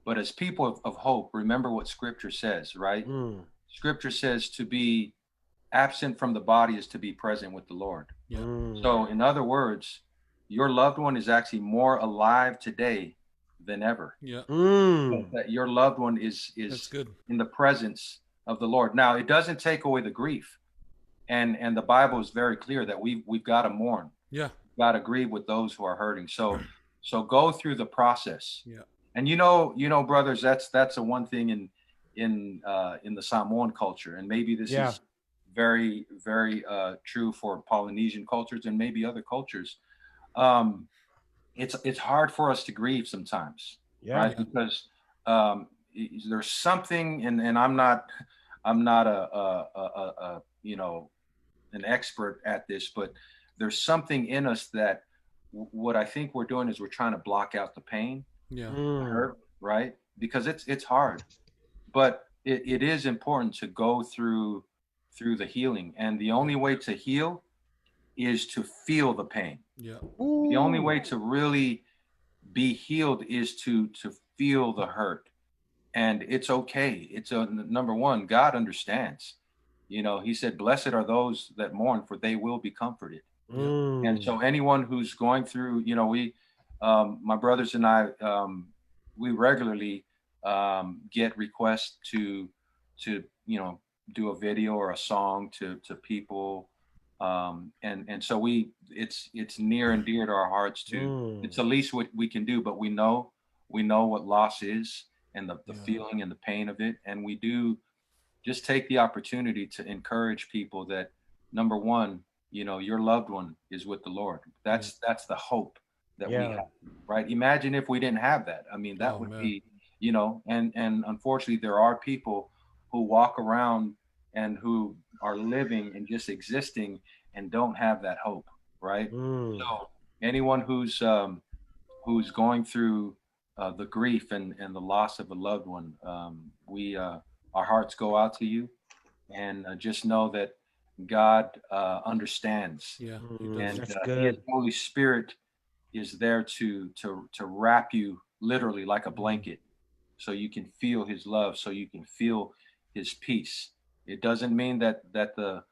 But as people of hope, remember what scripture says, right? Scripture says to be absent from the body is to be present with the Lord. Yeah. So in other words, your loved one is actually more alive today than ever. Yeah. That your loved one is in the presence of the Lord. Now, it doesn't take away the grief. And the Bible is very clear that we've got to mourn. Yeah. We've got to grieve with those who are hurting. So go through the process. Yeah. And brothers, that's a one thing in the Samoan culture, and maybe this is very, very true for Polynesian cultures and maybe other cultures. It's hard for us to grieve sometimes, right? Because there's something, and I'm not a an expert at this, but there's something in us that what I think we're doing is we're trying to block out the pain, the hurt, right? Because it's hard, but it is important to go through the healing, and the only way to heal is to feel the pain. Yeah. The only way to really be healed is to feel the hurt, and it's okay. It's number one, God understands. He said, blessed are those that mourn, for they will be comforted. And so anyone who's going through, my brothers and I, we regularly get requests to do a video or a song to people. And so it's near and dear to our hearts too. It's the least what we can do, but we know what loss is and the feeling and the pain of it. And we do just take the opportunity to encourage people that, number one, your loved one is with the Lord. That's the hope that we have, right? Imagine if we didn't have that. I mean, that would be, and unfortunately there are people who walk around and who are living and just existing and don't have that hope, right? So anyone who's going through the grief and the loss of a loved one, our hearts go out to you, and just know that God understands. Yeah, and His Holy Spirit is there to wrap you literally like a blanket, so you can feel His love, so you can feel His peace. It doesn't mean that the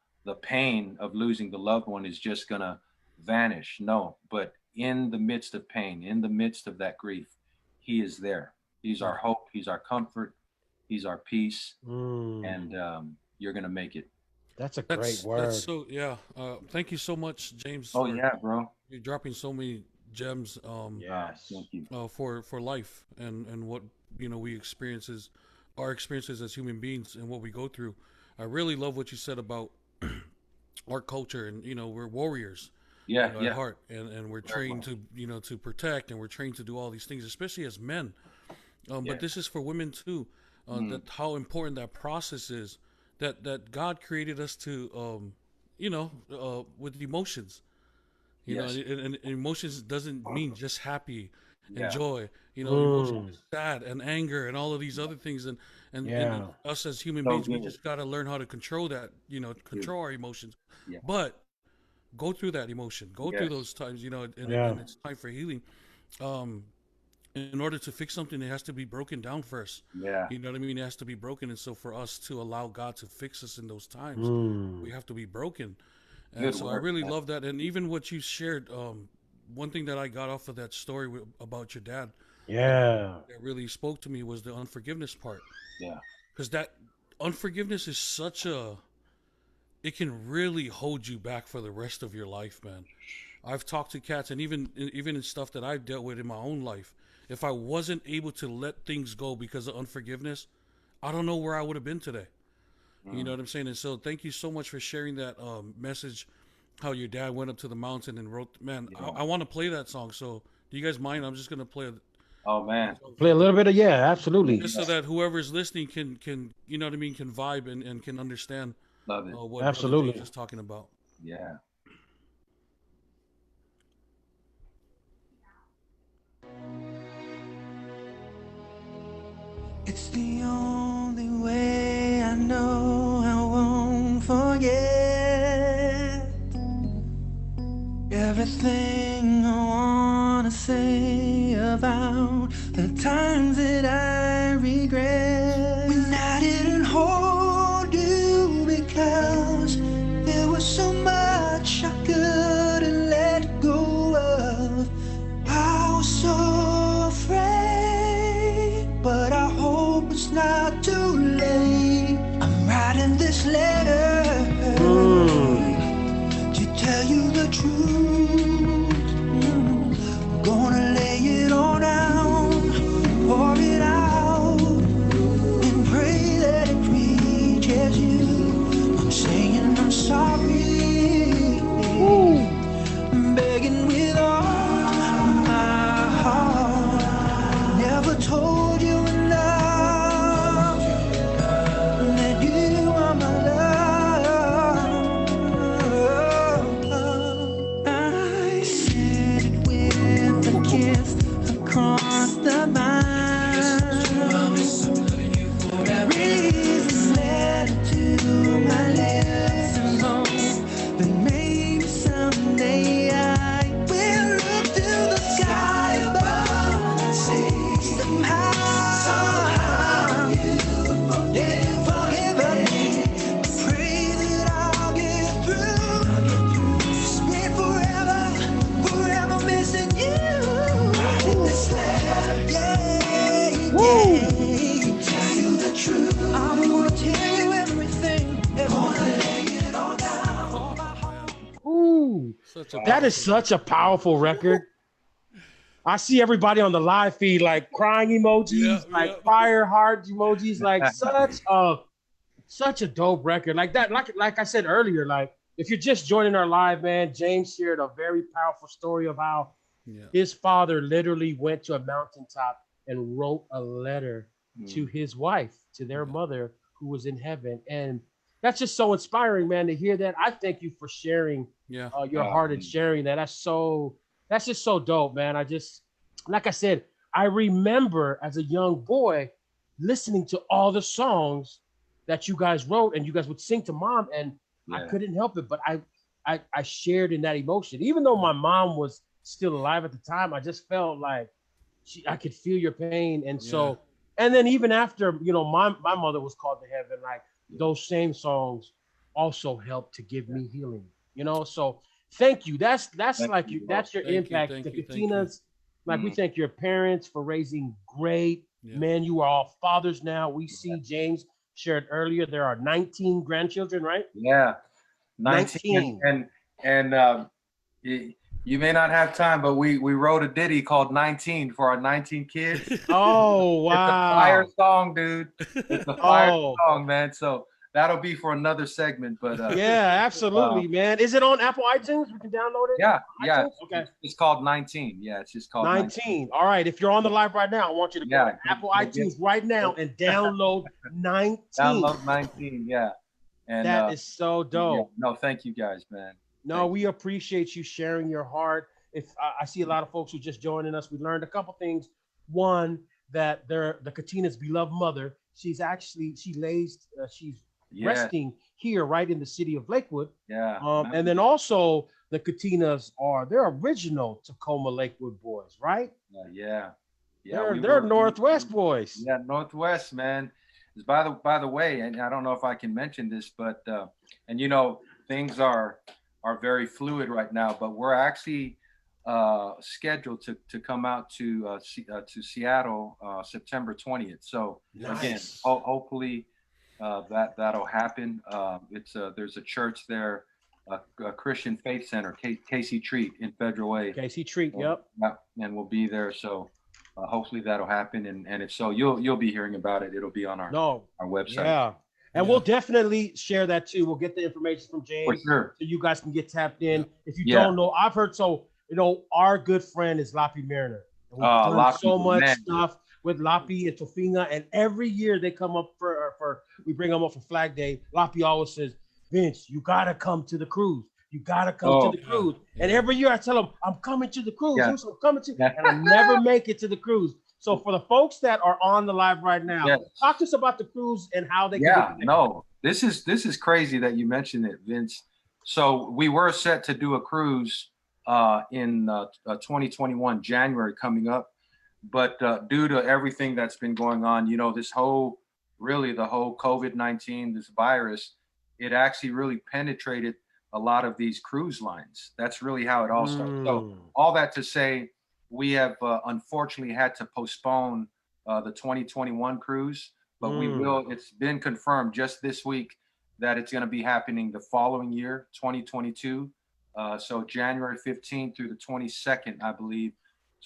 pain of losing the loved one is just gonna vanish. No, but in the midst of pain, in the midst of that grief, He is there. He's our hope. He's our comfort. He's our peace, and you're gonna make it. That's a great word. So thank you so much, James. Oh yeah, bro. You're dropping so many gems. Yes. Thank you. For life and what we experiences, our experiences as human beings and what we go through. I really love what you said about our culture, and we're warriors. At heart, and we're trained to to protect, and we're trained to do all these things, especially as men. But this is for women too. That how important that process is. That God created us to, with emotions. You Yes. know, and emotions doesn't mean just happy and Yeah. joy. You know, emotion is sad and anger and all of these other things. And us as human So beings, we good. just got to learn how to control that. You know, control our emotions. Yeah. But go through that emotion. Go through Yes. those times. You know, and it's time for healing. In order to fix something, it has to be broken down first. Yeah. You know what I mean? It has to be broken. And so for us to allow God to fix us in those times, we have to be broken. And Good so work, I really man. love that. And even what you shared, one thing that I got off of that story about your dad, that really spoke to me was the unforgiveness part. Yeah. Because that unforgiveness is it can really hold you back for the rest of your life, man. I've talked to cats, and even in stuff that I've dealt with in my own life, if I wasn't able to let things go because of unforgiveness, I don't know where I would have been today. You know what I'm saying? And so thank you so much for sharing that message, how your dad went up to the mountain and wrote, man, I want to play that song. So do you guys mind? I'm just going to play Oh man. Play a little bit of absolutely. just so that whoever's listening can you know what I mean, can vibe and can understand Love it. what Absolutely. Brother James is talking about. Yeah. It's the only way I know I won't forget everything I wanna say about the times that I regret. When I didn't hold you because there was so much I couldn't let go of. I was so afraid, but I hope it's not too late. I'm writing this letter to tell you the truth. I'm gonna lay it all down, pour it out, and pray that it reaches you. I'm saying I'm sorry, begging with all my heart. Never told you enough that you are my love. I said it with a kiss across the line. Raise this letter to my lips and hope that maybe someday I will look to the sky above and say somehow you forgive me. Pray that I'll get through. It's been forever missing you. This letter, tell you the truth. I wanna tell you everything. Wanna lay it all down. Ooh, Such a that is powerful- such a powerful record. I see everybody on the live feed like crying emojis, like fire heart emojis, like such a dope record. Like that, like I said earlier, like if you're just joining our live, man, James shared a very powerful story of how his father literally went to a mountaintop and wrote a letter to his wife, to their mother who was in heaven. And that's just so inspiring, man, to hear that. I thank you for sharing your heart and sharing that. That's just so dope, man. Like I said, I remember as a young boy listening to all the songs that you guys wrote and you guys would sing to mom, and I couldn't help it, but I shared in that emotion. Even though my mom was still alive at the time, I just felt like I could feel your pain. And so, and then even after, my mother was called to heaven, like those same songs also helped to give me healing, so thank you. That's like you, that's your impact. The Katinas, like we thank your parents for raising great men. You are all fathers now. We see James shared earlier, there are 19 grandchildren, right? Yeah. 19. And you may not have time, but we wrote a ditty called 19 for our 19 kids. Oh, wow. It's a fire song, dude. It's a fire song, man. So that'll be for another segment. But yeah, absolutely, man. Is it on Apple iTunes? We can download it? Yeah. Okay. It's called 19. Yeah, it's just called 19. All right. If you're on the live right now, I want you to go to Apple iTunes right now and download 19. Download 19, yeah. And that is so dope. No, thank you guys, man. No, we appreciate you sharing your heart. If I see a lot of folks who just joining us, we learned a couple things. One, that they're the Katina's beloved mother. She's Yes. resting here right in the city of Lakewood. Yeah. And then also the Katinas they're original Tacoma Lakewood boys, right? Yeah. Yeah. They're Northwest boys. Yeah, Northwest, man. Is by the way, and I don't know if I can mention this, but and things are very fluid right now, but we're actually scheduled to come out to Seattle September 20th. So again, Nice. hopefully that'll happen. There's a church there, a Christian Faith Center, Casey Treat in Federal Way. Casey Treat, So, yep. yeah, and we'll be there. So hopefully that'll happen. And if so, you'll be hearing about it. It'll be on our website. Yeah. And we'll definitely share that too. We'll get the information from James For sure. so you guys can get tapped in. If you Yeah. don't know, I've heard our good friend is Lappy Mariner. And we've done Lappy, so much man. stuff with Lappy and Tofina, and every year they come up we bring them up for Flag Day. Lappy always says, Vince, you gotta come to the cruise. You gotta come to the cruise. And every year I tell him, I'm coming to the cruise. Yeah. I'm coming to, and I never make it to the cruise. So for the folks that are on the live right now, talk to us about the cruise and how they can get no, this is crazy that you mentioned it, Vince. So we were set to do a cruise in 2021 January coming up, but due to everything that's been going on, the whole COVID-19, this virus, it actually really penetrated a lot of these cruise lines. That's really how it all started. So all that to say, we have unfortunately had to postpone the 2021 cruise, but we will. It's been confirmed just this week that it's going to be happening the following year, 2022. So January 15th through the 22nd, I believe,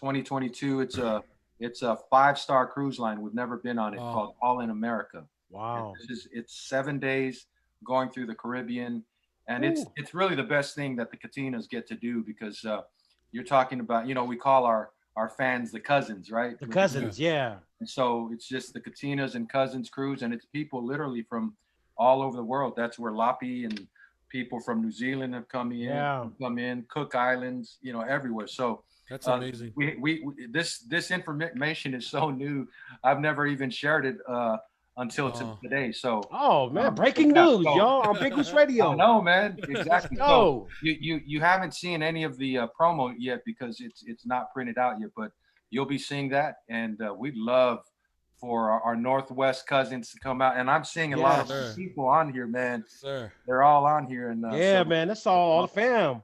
2022. It's a 5-star cruise line. We've never been on it, called All in America. Wow. It's 7 days going through the Caribbean, and it's really the best thing that the Katinas get to do, because you're talking about, we call our fans the cousins, right? The cousins, yeah. And so it's just the Katinas and cousins cruise, and it's people literally from all over the world. That's where Lappy and people from New Zealand have come in, Cook Islands, everywhere. So that's amazing. This information is so new. I've never even shared it until today. So man, breaking news, y'all, on Big Goose Radio. No, man, exactly. So you haven't seen any of the promo yet because it's not printed out yet, but you'll be seeing that, and we'd love for our Northwest cousins to come out. And I'm seeing a lot of people on here, man. Sir. They're all on here, and man, that's all the fam.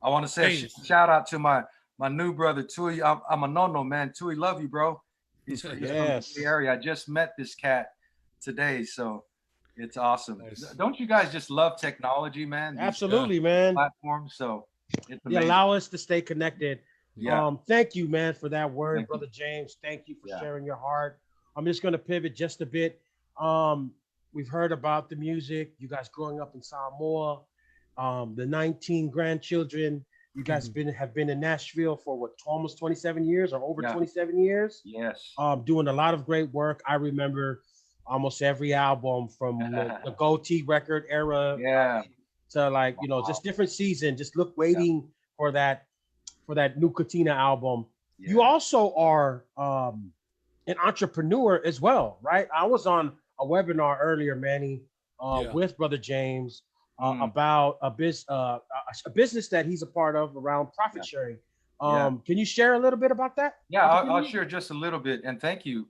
I want to say shout out to my new brother Tui. I'm a no man. Tui, love you, bro. He's from the area. I just met this cat today, so it's awesome. Nice. Don't you guys just love technology, man? Absolutely, man. Platforms, so it's they allow us to stay connected. Yeah. Thank you, man, for that word, Brother James. Thank you for sharing your heart. I'm just going to pivot just a bit. We've heard about the music. You guys growing up in Samoa, the 19 grandchildren. You guys have been in Nashville for almost 27 years or over 27 years. Yes. Doing a lot of great work. I remember almost every album from the Goatee record era. Yeah. To just different season. Just waiting for that new Katina album. Yeah. You also are an entrepreneur as well, right? I was on a webinar earlier, Manny, with Brother James. About a business that he's a part of around profit sharing. Can you share a little bit about that? Yeah, I'll share just a little bit. And thank you,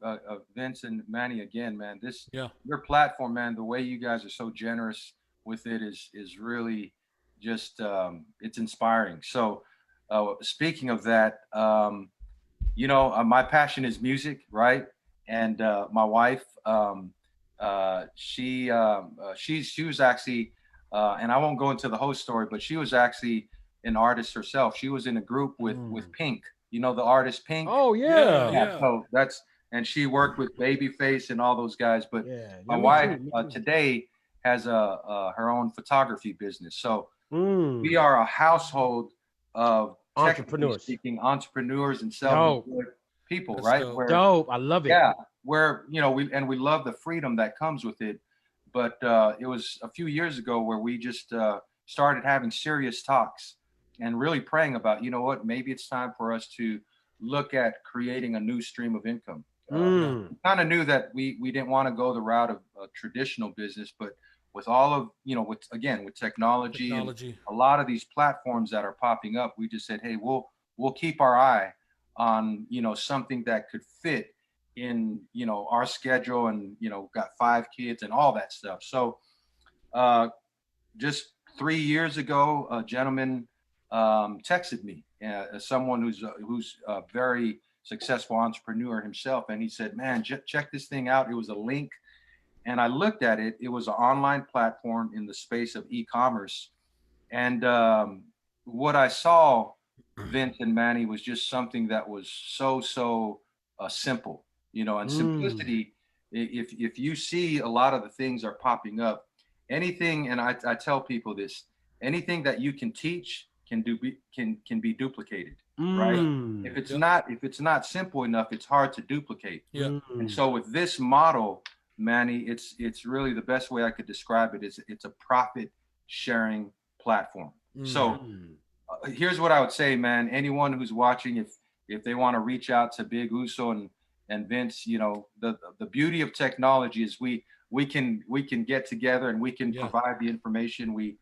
Vince and Manny, again, man. Your platform, man, the way you guys are so generous with it is really just it's inspiring. So speaking of that, my passion is music, right? And my wife, she was actually. And I won't go into the whole story, but she was actually an artist herself. She was in a group with Pink, the artist Pink. Oh yeah. So and she worked with Babyface and all those guys. But my wife today has her own photography business. So we are a household of entrepreneurs and self-employed people, right? Dope. I love it. Yeah, where we love the freedom that comes with it. But it was a few years ago where we just started having serious talks and really praying about, you know what, maybe it's time for us to look at creating a new stream of income. Mm. We kind of knew that we didn't want to go the route of traditional business, but with all of, with technology and Technology. a lot of these platforms that are popping up, we just said, hey, we'll keep our eye on, something that could fit in, our schedule, and, got 5 kids and all that stuff. So just 3 years ago, a gentleman texted me, someone who's a very successful entrepreneur himself, and he said, "Man, check this thing out." It was a link, and I looked at it. It was an online platform in the space of e-commerce, and what I saw, Vince and Manny, was just something that was so simple, and simplicity. If you see a lot of the things are popping up, anything, and I tell people this, anything that you can teach can be duplicated, right? Mm. If it's not simple enough, it's hard to duplicate. Yeah. And so with this model, Manny, it's really the best way I could describe it is it's a profit sharing platform. So here's what I would say, man. Anyone who's watching, if they want to reach out to Big Uso and Vince, the beauty of technology is we can get together and we can provide the information. We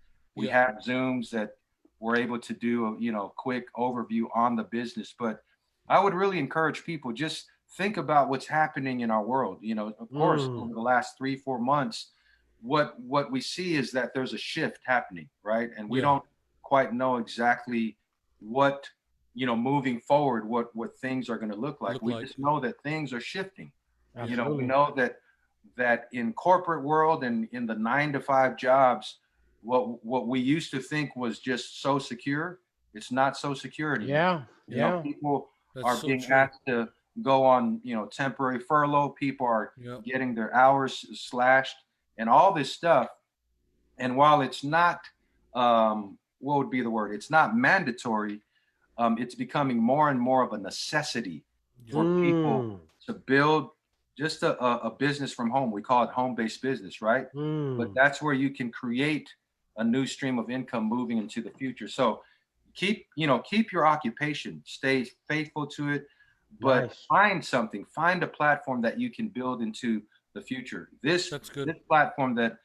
have Zooms that we're able to do a quick overview on the business. But I would really encourage people, just think about what's happening in our world. Of course, over the last 3-4 months, what we see is that there's a shift happening, right? And we don't quite know exactly what, moving forward, what things are going to look like. We just know that things are shifting. Absolutely. We know that in corporate world and in the 9-to-5 jobs, what we used to think was just so secure, it's not so secure anymore. People are being asked to go on, temporary furlough. People are getting their hours slashed and all this stuff. And while it's not, what would be the word? It's not mandatory. It's becoming more and more of a necessity for people to build just a business from home. We call it home-based business, right? But that's where you can create a new stream of income moving into the future. So keep your occupation, stay faithful to it, but find a platform that you can build into the future. This platform that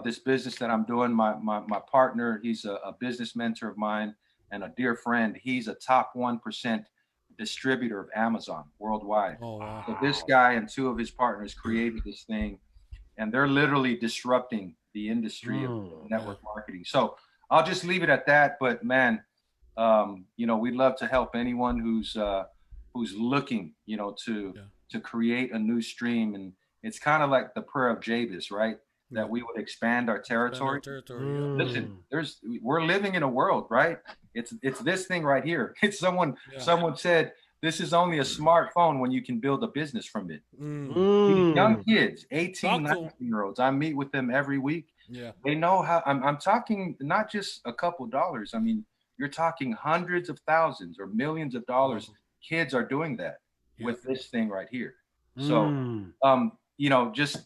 this business that I'm doing, my partner, he's a business mentor of mine and a dear friend. He's a top 1% distributor of Amazon worldwide. Oh, wow. So this guy and 2 of his partners created this thing, and they're literally disrupting the industry of network marketing. So I'll just leave it at that. But man, we'd love to help anyone who's looking, to create a new stream. And it's kind of like the prayer of Jabez, right? That we would expand our territory. Listen, we're living in a world, right? It's this thing right here. It's someone said this is only a smartphone when you can build a business from it. These young kids, 18, 19-year-olds, I meet with them every week. They know how. I'm talking not just a couple dollars. I mean, you're talking hundreds of thousands or millions of dollars. Kids are doing that with this thing right here. So, just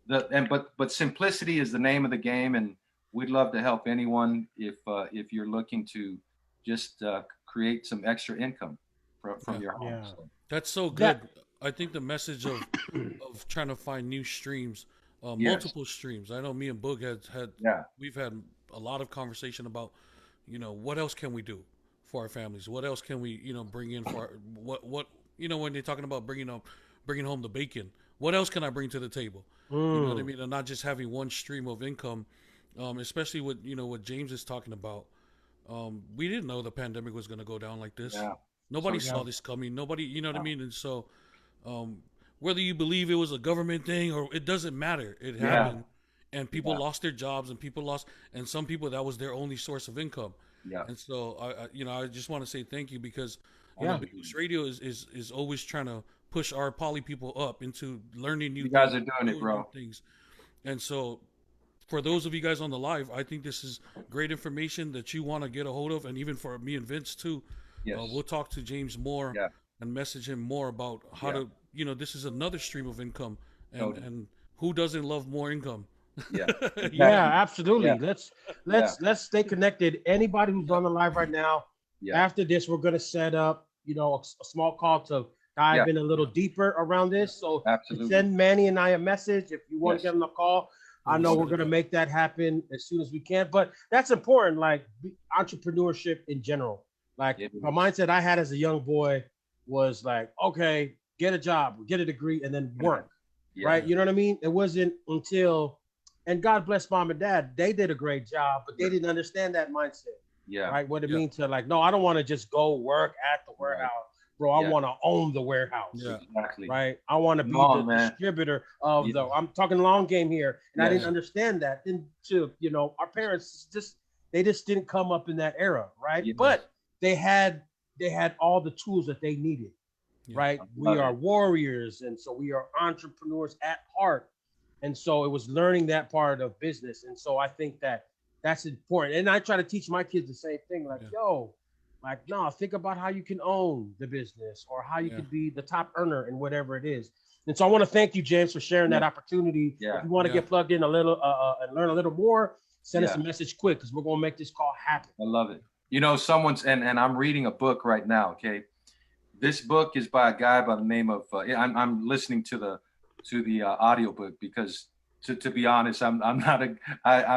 but simplicity is the name of the game, and we'd love to help anyone if you're looking to just create some extra income from your home. So. That's so good. I think the message of trying to find new streams, multiple streams. I know me and Boog we've had a lot of conversation about, what else can we do for our families? What else can we, bring in for what when they're talking about bringing home the bacon, what else can I bring to the table? You know what I mean? And not just having one stream of income, especially with, what James is talking about. We didn't know the pandemic was going to go down like this. Nobody saw this coming. Nobody, you know what I mean? And so, whether you believe it was a government thing or it doesn't matter, it happened, and people lost their jobs, and some people that was their only source of income. And so, I just want to say thank you, because Big News Radio is always trying to push our poly people up into learning new things. You guys are doing it, bro. And so, for those of you guys on the live, I think this is great information that you want to get a hold of, and even for me and Vince too. We'll talk to James more and message him more about how to, this is another stream of income, and who doesn't love more income? Yeah. Yeah, absolutely. Yeah. Let's stay connected. Anybody who's on the live right now, Yeah. after this, we're gonna set up, a small call to dive in a little deeper around this. So Absolutely. send Manny and I a message if you want to Yes. get on the call. I know We'll we're set it gonna up. make that happen as soon as we can. But that's important, like entrepreneurship in general. Like It my is. mindset I had as a young boy was like, okay, get a job, get a degree, and then work. Yeah. Right? You know what I mean? It wasn't until, and God bless mom and dad, they did a great job, but they didn't understand that mindset. Yeah. Right? What it Yeah. means to like, no, I don't want to just go work at the warehouse, bro. I Yeah. want to own the warehouse. Yeah. Exactly. Right? I want to be Come on, the man. distributor of Yeah. I'm talking long game here, and I Yes. didn't understand that. Then to our parents they just didn't come up in that era, right? Yes. But they had all the tools that they needed. Yeah. Right? We love are it. warriors, and so we are entrepreneurs at heart. And so it was learning that part of business. And so I think that's important. And I try to teach my kids the same thing. Like, Yeah. no, think about how you can own the business or how you Yeah. can be the top earner in whatever it is. And so I want to thank you, James, for sharing that opportunity. Yeah. If you want to Yeah. get plugged in a little and learn a little more, send us a Yeah. message quick because we're going to make this call happen. I love it. Someone's and I'm reading a book right now. Okay, this book is by a guy by the name of. I'm listening to the audiobook because to be honest, I'm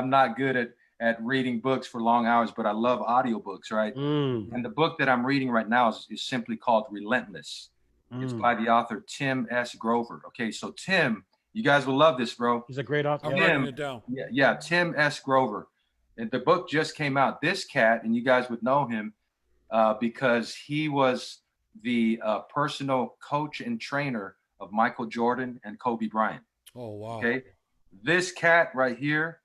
not good at reading books for long hours, but I love audiobooks, right? And the book that I'm reading right now is simply called Relentless. It's by the author Tim S. Grover. Okay, so Tim, you guys will love this, bro. He's a great author. I'm writing it down. Yeah, Tim S. Grover. And the book just came out. This cat, and you guys would know him because he was the personal coach and trainer of Michael Jordan and Kobe Bryant. Oh, wow. Okay, this cat right here,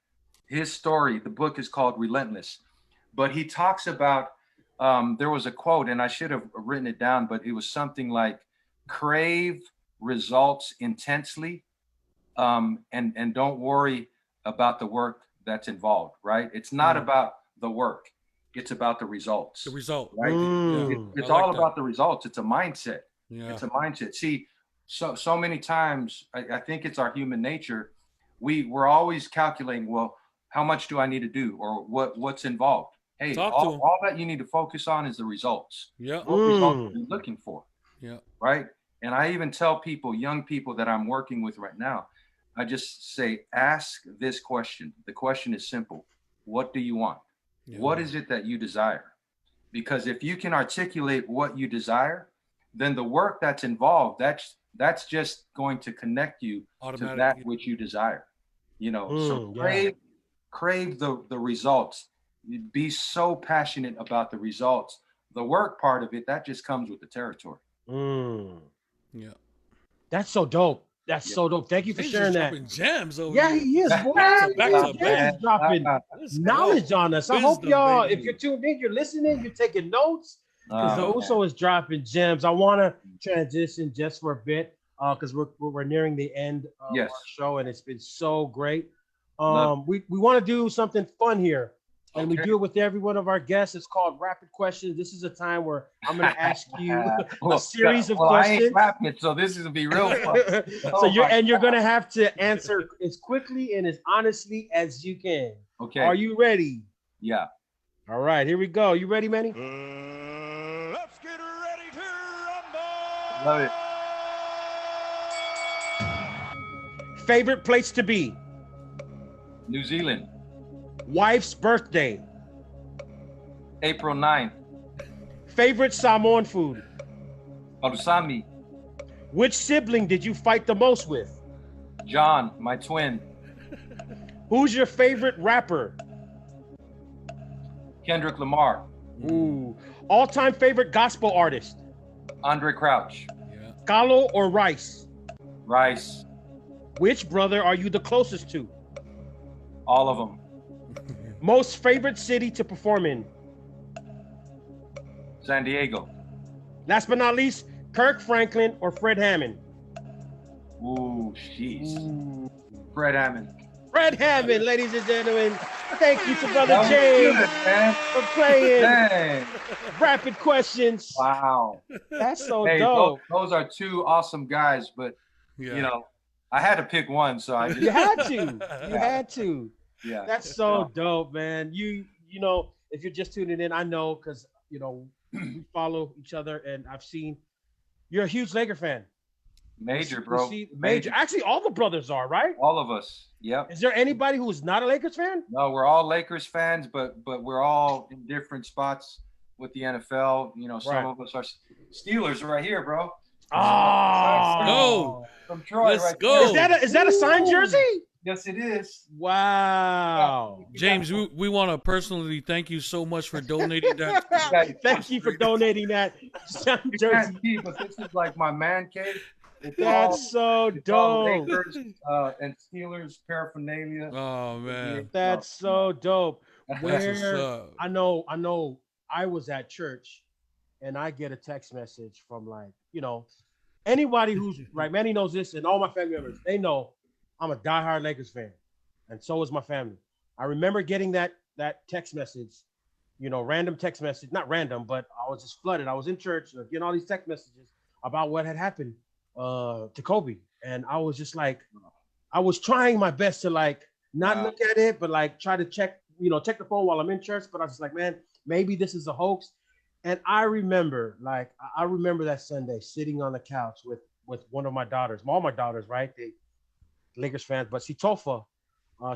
his story, the book is called Relentless, but he talks about, there was a quote, and I should have written it down, but it was something like, crave results intensely, and don't worry about the work that's involved, right? It's not about the work. It's about the results. The result. Right? It's all about the results. It's a mindset. Yeah. It's a mindset. See, so many times, I think it's our human nature. We're always calculating, well, how much do I need to do, or what's involved? Hey, all that you need to focus on is the results. Yeah. What results are you looking for? Yeah. Right. And I even tell people, young people that I'm working with right now, I just say, ask this question. The question is simple. What do you want? Yeah. What is it that you desire? Because if you can articulate what you desire, then the work that's involved, that's just going to connect you to that which you desire. So crave the results. Be so passionate about the results. The work part of it, that just comes with the territory. Yeah. That's so dope. That's so dope. Thank you for sharing that. Dropping gems over Yeah, here. he is. Boy. Back-to-back. He's dropping knowledge on us. I hope y'all, if you're tuned in, you're listening, you're taking notes, because the Uso is dropping gems. I want to transition just for a bit because we're nearing the end of our show, and it's been so great. We want to do something fun here. And we do it with every one of our guests. It's called Rapid Questions. This is a time where I'm going to ask you a series of questions. I ain't rapid, so this is going to be real fun. You're going to have to answer as quickly and as honestly as you can. Okay. Are you ready? Yeah. All right, here we go. You ready, Manny? Let's get ready to rumble. Love it. Favorite place to be? New Zealand. Wife's birthday? April 9th. Favorite Samoan food? Balsami. Which sibling did you fight the most with? John, my twin. Who's your favorite rapper? Kendrick Lamar. Ooh. All-time favorite gospel artist? Andre Crouch. Yeah. Gallo or Rice? Rice. Which brother are you the closest to? All of them. Most favorite city to perform in? San Diego. Last but not least, Kirk Franklin or Fred Hammond? Ooh, jeez. Fred Hammond. Fred Hammond, ladies and gentlemen. Thank you to Brother James for playing Rapid Questions. Wow. That's so Hey, dope. those are two awesome guys, but I had to pick one, so I just You had to. You had to. yeah. That's so dope, man. You know, if you're just tuning in, I know because you know we follow each other, and I've seen you're a huge Laker fan. Major, We bro. see Major. Actually, all the brothers are, right? All of us. Yep. Is there anybody who's not a Lakers fan? No, we're all Lakers fans, but we're all in different spots with the NFL. You know, some Right. of us are Steelers right here, bro. Oh, Go. From Troy, Let's right go. there. is that a signed jersey? Yes, it is. Wow. James, we want to personally thank you so much for donating that. Thank you for donating that signed You jersey. can't see, but this is like my man cave. It's That's so it's all dope. Lakers and Steelers paraphernalia. Oh man, That's so dope. that's what's Where up. I know I was at church and I get a text message from like, you know, anybody who's right, Manny knows this, and all my family members, they know I'm a diehard Lakers fan. And so is my family. I remember getting that text message, you know, random text message, not random, but I was just flooded. I was in church getting all these text messages about what had happened to Kobe. And I was just like, I was trying my best to like not look at it, but like try to check the phone while I'm in church. But I was just like, man, maybe this is a hoax. And I remember that Sunday sitting on the couch with one of my daughters, all my daughters, right? They Lakers fans, but Sitofa,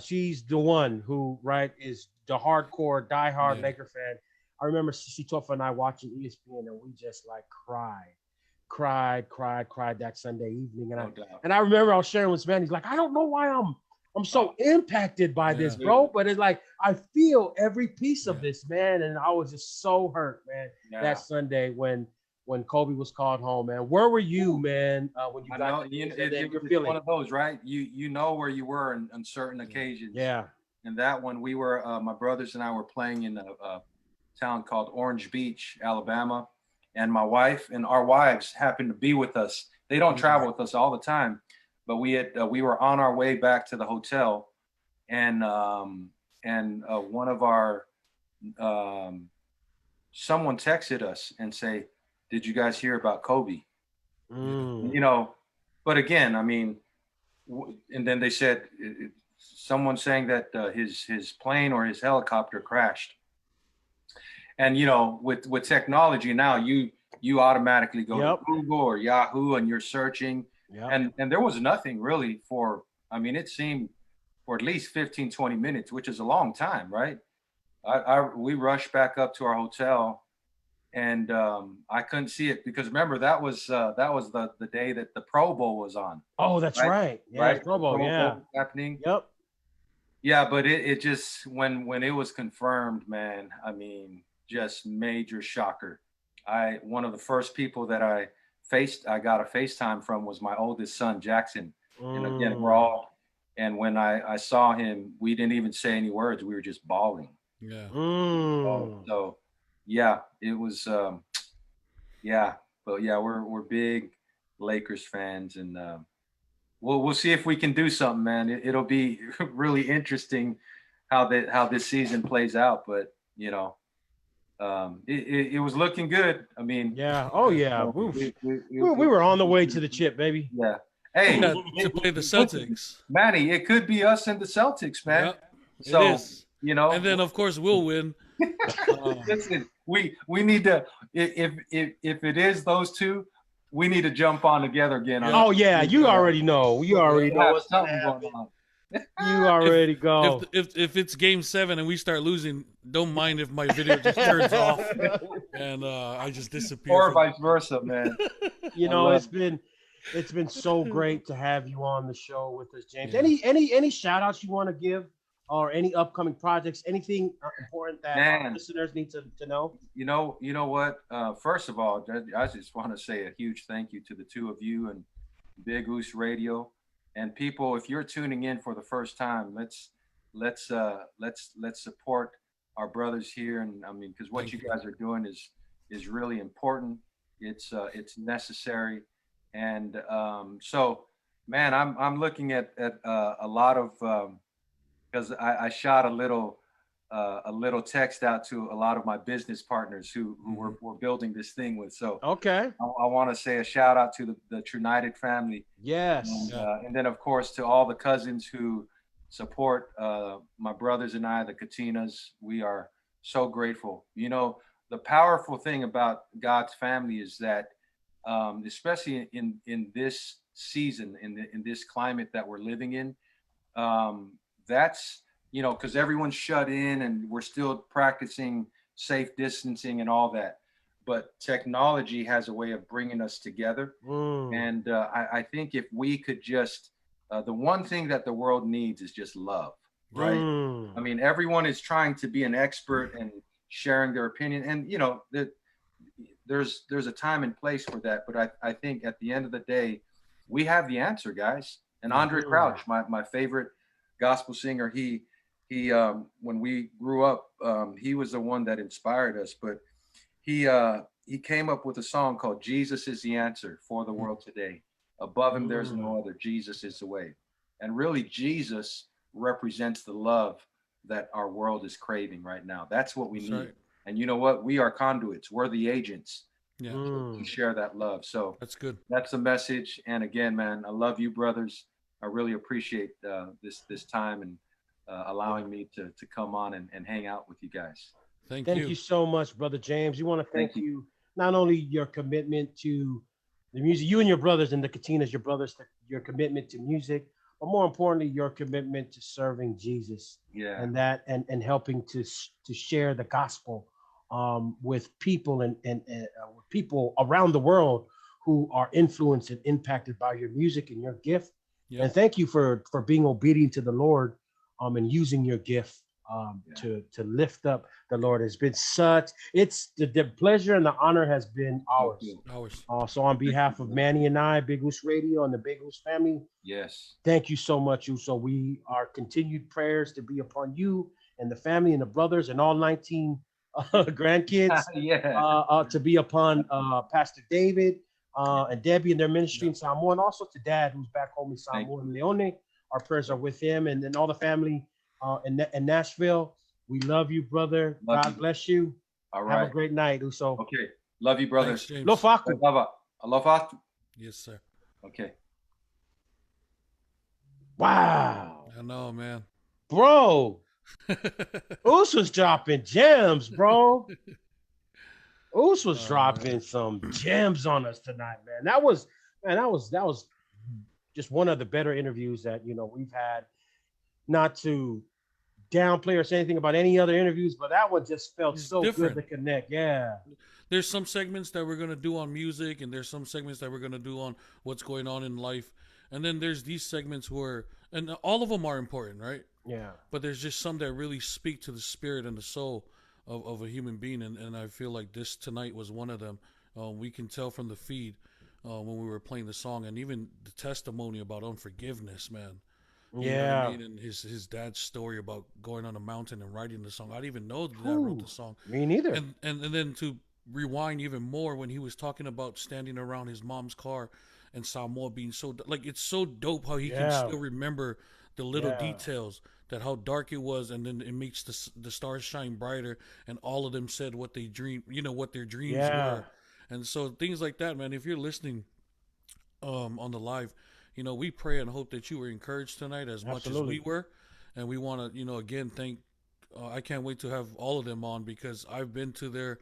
she's the one who, right, is the hardcore, diehard Laker fan. I remember Sitofa and I watching ESPN, and we just like cried that Sunday evening. And I remember I was sharing with Sven. He's like, I don't know why I'm so impacted by this, bro. But it's like I feel every piece of this, man. And I was just so hurt, man. That Sunday when Kobe was called home, man. Where were you, man? When you got it's one of those, right? You know where you were on certain occasions. Yeah. And that one, we were my brothers and I were playing in a town called Orange Beach, Alabama. And my wife and our wives happened to be with us. They don't travel with us all the time, but we were on our way back to the hotel, and one of our someone texted us and say, "Did you guys hear about Kobe?" You know, but again, I mean, and then they said someone saying that his plane or his helicopter crashed. And you know, with technology now, you automatically go to Google or Yahoo and you're searching. And there was nothing really for, I mean, it seemed for at least 15, 20 minutes, which is a long time, right? We rushed back up to our hotel, and I couldn't see it because remember that was the day that the Pro Bowl was on. Oh, that's right. Yeah, right? Pro Bowl, Bowl happening. Yep. Yeah, but it just when it was confirmed, man, I mean, just major shocker. One of the first people that I got a FaceTime from was my oldest son, Jackson. And again, and when I saw him, we didn't even say any words. We were just bawling. Yeah. So yeah, it was, but yeah, we're big Lakers fans, and we'll see if we can do something, man. It'll be really interesting how this season plays out, but you know, it was looking good. I mean, we were on the way to the chip, baby. Yeah. Hey, to play the Celtics, Manny, it could be us and the Celtics, man. Yep, so it is. You know, and then of course we'll win. Listen, we need to, if it is those two, we need to jump on together again. Oh yeah, you already know. You already know what's something going on. You already go. If it's game 7 and we start losing, don't mind if my video just turns off and I just disappear. Or vice versa, man. You know, it's been so great to have you on the show with us, James. Yeah. Any shout outs you want to give, or any upcoming projects, anything important that our listeners need to know? You know what? First of all, I just want to say a huge thank you to the two of you and Big Goose Radio. And people, if you're tuning in for the first time, let's support our brothers here. And I mean, because what you guys are doing is really important. It's necessary. And so, man, I'm looking at a lot of because I shot a little a little text out to a lot of my business partners who we're building this thing with. So Okay. I want to say a shout out to the Trunited family. Yes. And then, of course, to all the cousins who support my brothers and I, the Katinas. We are so grateful. You know, the powerful thing about God's family is that, especially in this season, in this climate that we're living in, that's, you know, because everyone's shut in and we're still practicing safe distancing and all that. But technology has a way of bringing us together. And I think if we could just, the one thing that the world needs is just love, right? I mean, everyone is trying to be an expert and sharing their opinion. And, you know, there's a time and place for that. But I think at the end of the day, we have the answer, guys. And Andre Crouch, my favorite gospel singer, he when we grew up, he was the one that inspired us. But he came up with a song called "Jesus is the Answer for the World Today." Above him, there's no other. Jesus is the way. And really, Jesus represents the love that our world is craving right now. That's what we need. Right. And you know what? We are conduits. We're the agents to share that love. So that's good. That's the message. And again, man, I love you, brothers. I really appreciate this time and allowing me to come on and hang out with you guys. Thank you so much, Brother James. We want to thank you not only your commitment to the music, you and your brothers and the Katinas, your brothers, your commitment to music, but more importantly, your commitment to serving Jesus. Yeah. And that and helping to share the gospel with people and with people around the world who are influenced and impacted by your music and your gift. Yep. And thank you for being obedient to the Lord and using your gift to lift up the Lord. It's been such, it's the pleasure and the honor has been ours. So on behalf of Manny and I, Big Goose Radio and the Big Goose family, yes, thank you so much, Uso. We are continued prayers to be upon you and the family and the brothers and all 19 grandkids. To be upon Pastor David and Debbie and their ministry in Samoa, and also to Dad, who's back home in Samoa and Leone. Our prayers are with him and then all the family in Nashville. We love you, brother. God bless you. All right. Have a great night, Uso. Okay. Love you, brother. Lofaku. Alofa. Yes, sir. Okay. Wow. I know, man. Bro. Uso's dropping gems, bro. Us was dropping some gems on us tonight, man. That was just one of the better interviews that we've had. Not to downplay or say anything about any other interviews, but that one just felt so different. Good to connect. Yeah. There's some segments that we're gonna do on music, and there's some segments that we're gonna do on what's going on in life, and then there's these segments where, and all of them are important, right? Yeah. But there's just some that really speak to the spirit and the soul of a human being, and I feel like this tonight was one of them. We can tell from the feed when we were playing the song, and even the testimony about unforgiveness, man. You know what I mean? And his dad's story about going on a mountain and writing the song. I didn't even know that Dad wrote the song. Me neither. And then to rewind even more, when he was talking about standing around his mom's car and Samoa being so, like, it's so dope how he can still remember the little details, that how dark it was, and then it makes the stars shine brighter, and all of them said what they dream, what their dreams were. And so things like that, man, if you're listening on the live, we pray and hope that you were encouraged tonight as much as we were. And we want to, again, thank, I can't wait to have all of them on, because I've been to their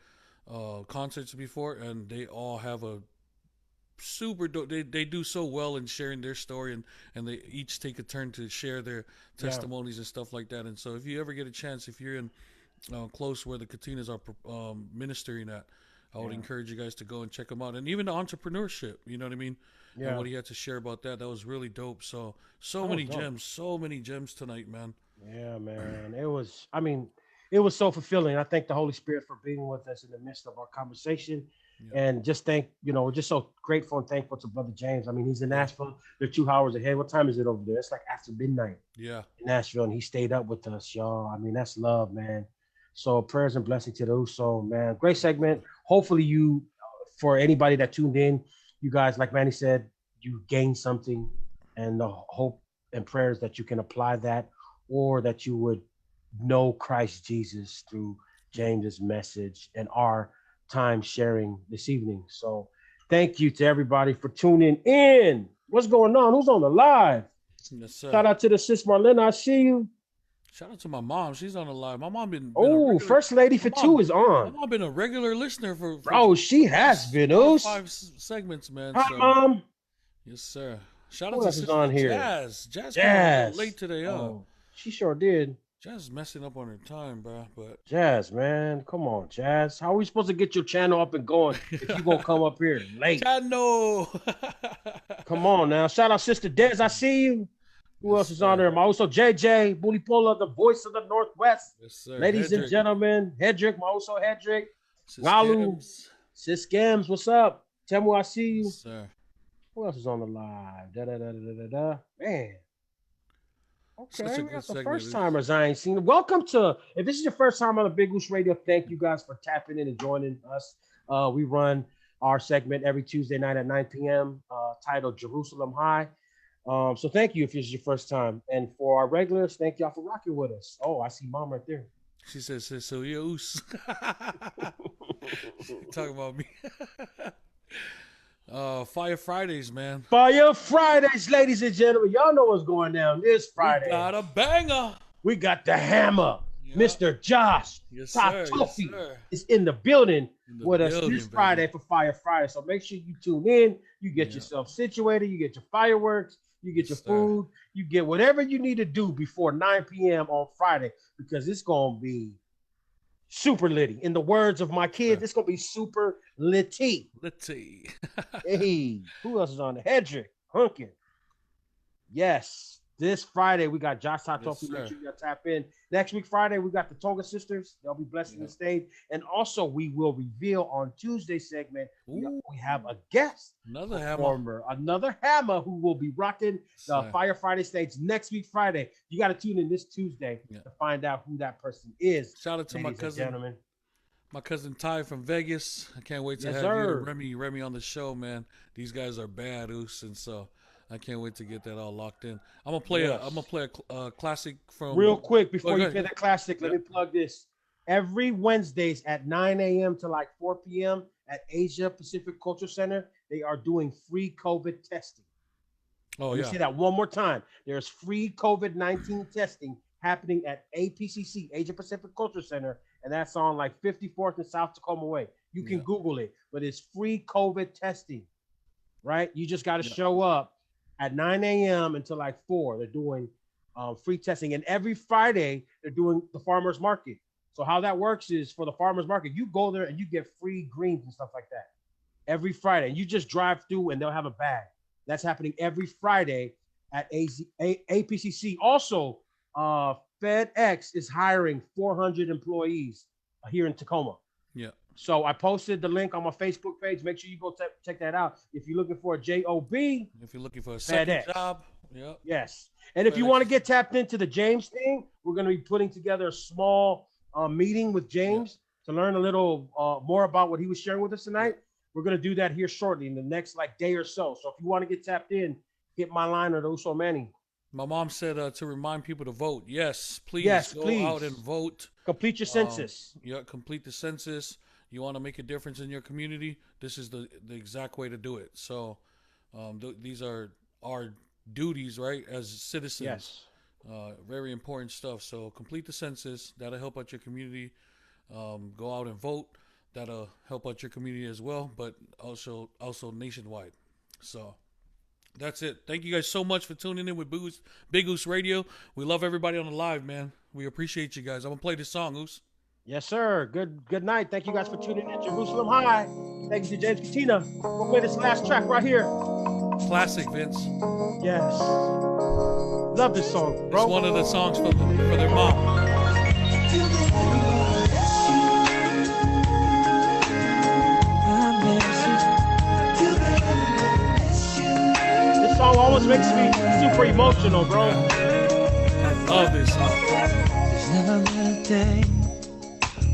concerts before, and they all have a super dope. They do so well in sharing their story, and they each take a turn to share their testimonies and stuff like that. And so if you ever get a chance, if you're in close where the Katinas are ministering at, I would encourage you guys to go and check them out. And even the entrepreneurship, you know what I mean? Yeah. And what he had to share about that was really dope. So many gems tonight, man. Yeah, man. It was so fulfilling. I thank the Holy Spirit for being with us in the midst of our conversation. And just we're just so grateful and thankful to Brother James. I mean, he's in Nashville. They're 2 hours ahead. What time is it over there? It's like after midnight. Yeah. In Nashville, and he stayed up with us, y'all. I mean, that's love, man. So prayers and blessings to those. So, man, great segment. Hopefully for anybody that tuned in, you guys, like Manny said, you gained something, and the hope and prayers that you can apply that, or that you would know Christ Jesus through James's message and our time sharing this evening. So thank you to everybody for tuning in. What's going on? Who's on the live? Yes, sir. Shout out to the sis Marlena. I see you. Shout out to my mom. She's on the live. My mom been Oh, regular, First Lady for Two is my on. mom been a regular listener for Bro, she has been. 5 segments, man. Hi, so, Mom. yes, sir. Shout Who out to else is Sister on here? Jazz. Jazz came Jazz. late today, huh? Oh, she sure did. Jazz is messing up on her time, bro. But Jazz, man. Come on, Jazz. How are we supposed to get your channel up and going if you going to come up here late? Chano. Come on now. Shout out Sister Des. I see you. Who Yes, else is on there? My also JJ, Bulipola, the voice of the Northwest. Yes, sir. Ladies and Hedrick. gentlemen, Hedrick, my also Hedrick. Sis Galu. Gibbs. Sis Gams, what's up? Temu, I see you. Yes, sir. Who else is on the live? Man. Such Okay, a we good got some segment, first dude. timers I ain't seen. Welcome to, if this is your first time on the Big Goose Radio, thank you guys for tapping in and joining us. We run our segment every Tuesday night at 9 p.m. Titled Jerusalem High. So thank you if this is your first time. And for our regulars, thank y'all for rocking with us. Oh, I see Mom right there. She says, so Oos. Talking about me. Fire Fridays, man. Fire Fridays, ladies and gentlemen. Y'all know what's going down this Friday. We got a banger. We got the hammer. Yeah. Mr. Josh Yes, sir. Yes, sir. is in the building In the with us building, this baby. Friday for Fire Friday. So make sure you tune in. You get Yeah. yourself situated. You get your fireworks. You get Yes, your sir. food. You get whatever you need to do before 9 p.m. on Friday because it's going to be super litty. In the words of my kids, it's going to be super litty. Let's see. Hey, who else is on the Hedrick? Hunkin. Yes. This Friday, we got Josh Tatofi. Yes, Make sir. sure you got to tap in. Next week, Friday, we got the Toga Sisters. They'll be blessing the stage. And also, we will reveal on Tuesday segment, we Ooh. have a guest Another hammer. performer, another hammer who will be rocking the Sir. Fire Friday stage next week, Friday. You got to tune in this Tuesday Yeah. to find out who that person is. Shout out to my ladies and cousin, gentlemen. my cousin Ty from Vegas. I can't wait to Yes, have sir. you and Remy on the show, man. These guys are bad, Oos, and so I can't wait to get that all locked in. I'm gonna play a classic from Real quick, before go you ahead. play that classic, let me plug this. Every Wednesdays at 9 a.m. to like 4 p.m. at Asia Pacific Culture Center, they are doing free COVID testing. Oh Let me yeah, say that one more time. There's free COVID-19 testing happening at APCC, Asia Pacific Culture Center, and that's on like 54th and South Tacoma Way. You can Yeah. Google it, but it's free COVID testing, right? You just got to Yeah. show up at 9 a.m. until like 4. They're doing free testing. And every Friday, they're doing the farmer's market. So how that works is for the farmer's market, you go there and you get free greens and stuff like that every Friday. And you just drive through and they'll have a bag. That's happening every Friday at APCC. Also, FedEx is hiring 400 employees here in Tacoma. yeah. So I posted the link on my Facebook page. Make sure you go check that out. If you're looking for a job, If you're looking for a second FedEx. job, yeah. yes. And if you FedEx. want to get tapped into the James thing, we're going to be putting together a small meeting with James to learn a little more about what he was sharing with us tonight. We're going to do that here shortly in the next like day or so. So if you want to get tapped in, hit my line or the Uso Manny. My mom said to remind people to vote. Yes, please Yes, go please. out and vote. Complete your census. Yeah, complete the census. You want to make a difference in your community, this is the exact way to do it. So these are our duties, right, as citizens. Yes. Very important stuff. So complete the census. That'll help out your community. Go out and vote. That'll help out your community as well, but also nationwide. So that's it. Thank you guys so much for tuning in with Big Goose Radio. We love everybody on the live, man. We appreciate you guys. I'm gonna play this song, Goose. Yes, sir. Good night. Thank you guys for tuning in. Jerusalem High. Thank you to James Katina. We'll play this last track right here. Classic, Vince. Yes. Love this song, bro. It's one of the songs for their mom. This song almost makes me super emotional, bro. I love this song. There's never been a day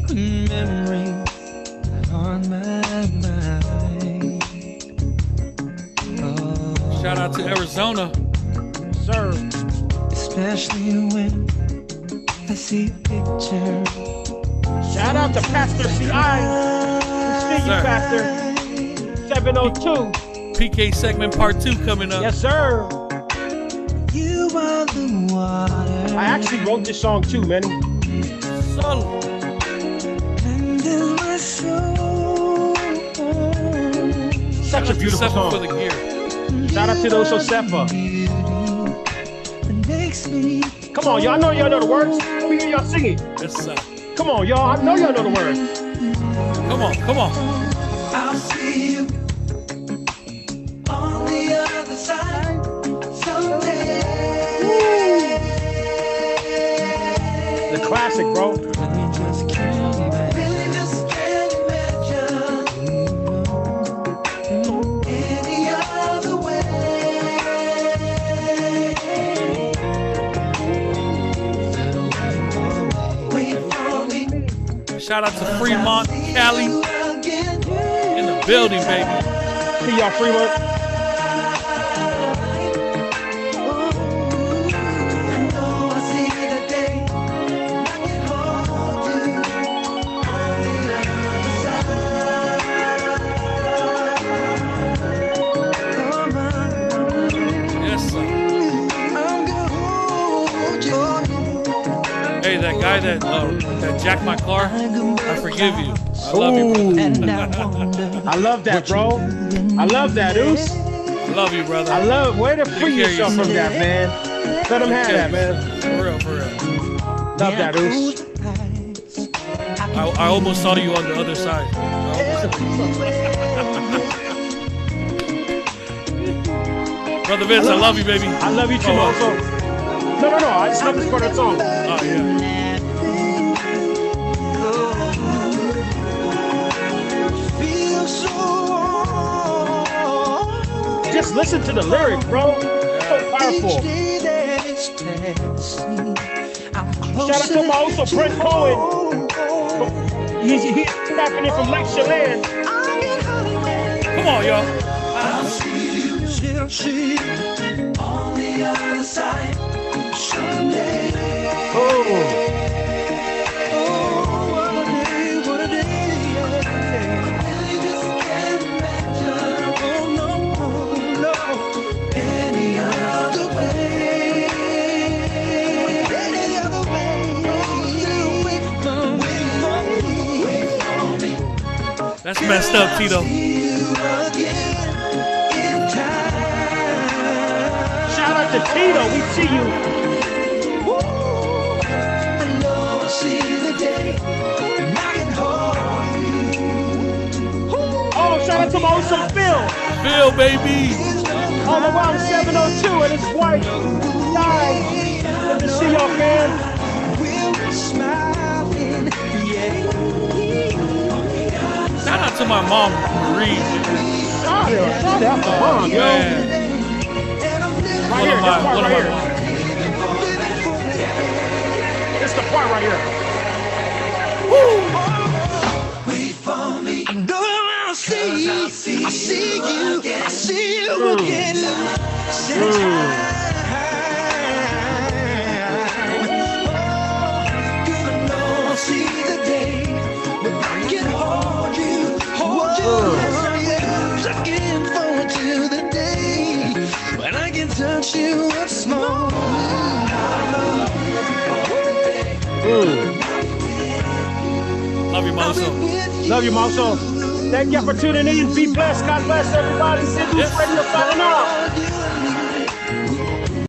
when memories are on my mind. Oh, Shout out to Arizona. Sir. especially when I see a picture. Shout out to Pastor C.I. We see you, Sir. Pastor. 702. PK segment part 2 coming up. Yes, sir. You are the water. I actually wrote this song too, man. Solo. And in my soul. Such a beautiful Except for song. the gear. Shout out to those Josefa. It makes me. Come on, y'all know the words. Let me hear y'all sing it. Yes, sir. Come on, y'all. I know y'all know the words. Come on, come on. I'll see you on the other side someday. The classic, bro. Really just can't imagine any other way. Wait for me. Shout out to Fremont, Cali, in the building, baby. See y'all, Fremont. Yes, sir. Hey, that guy that jacked my car, I forgive you. I love you, brother. I love that, bro. I love that, Oos. I love you, brother. I love. Way to free Take care of yourself from that, man. Let them have that, man. For real, for real. Love that, Oos. I almost saw you on the other side. Brother Vince, I love you, baby. I love you too, also. No. I just love this part of the song. Oh, yeah. Just listen to the lyrics, bro. So powerful. Shout out to my also Brent Cohen. He's tapping in from Lake Chelan. Come on, y'all. She'll see on the other side someday. Oh. What a day, what a day. Really just can't imagine. Oh, no, any other way. Any other way. Wait for me. That's messed up, Tito. Shout out to Tito. We see you. Oh, shout out to my also Phil. Phil, baby. All around 702 and his wife. Died. Good to see y'all, man. Shout out to my mom, Marie. Shout out to mom, yo. Man. Right here, this part One of right my here. This is the part right here. Wait for me. I'm going around, see. I see you. I see you again. Gonna know I'll see the day when I can hold you. Looking forward to the day when I can touch you once more. Love you, Moso. Love you, Moso. Thank you for tuning in. Be blessed. God bless everybody. Sidney's Radio signing off.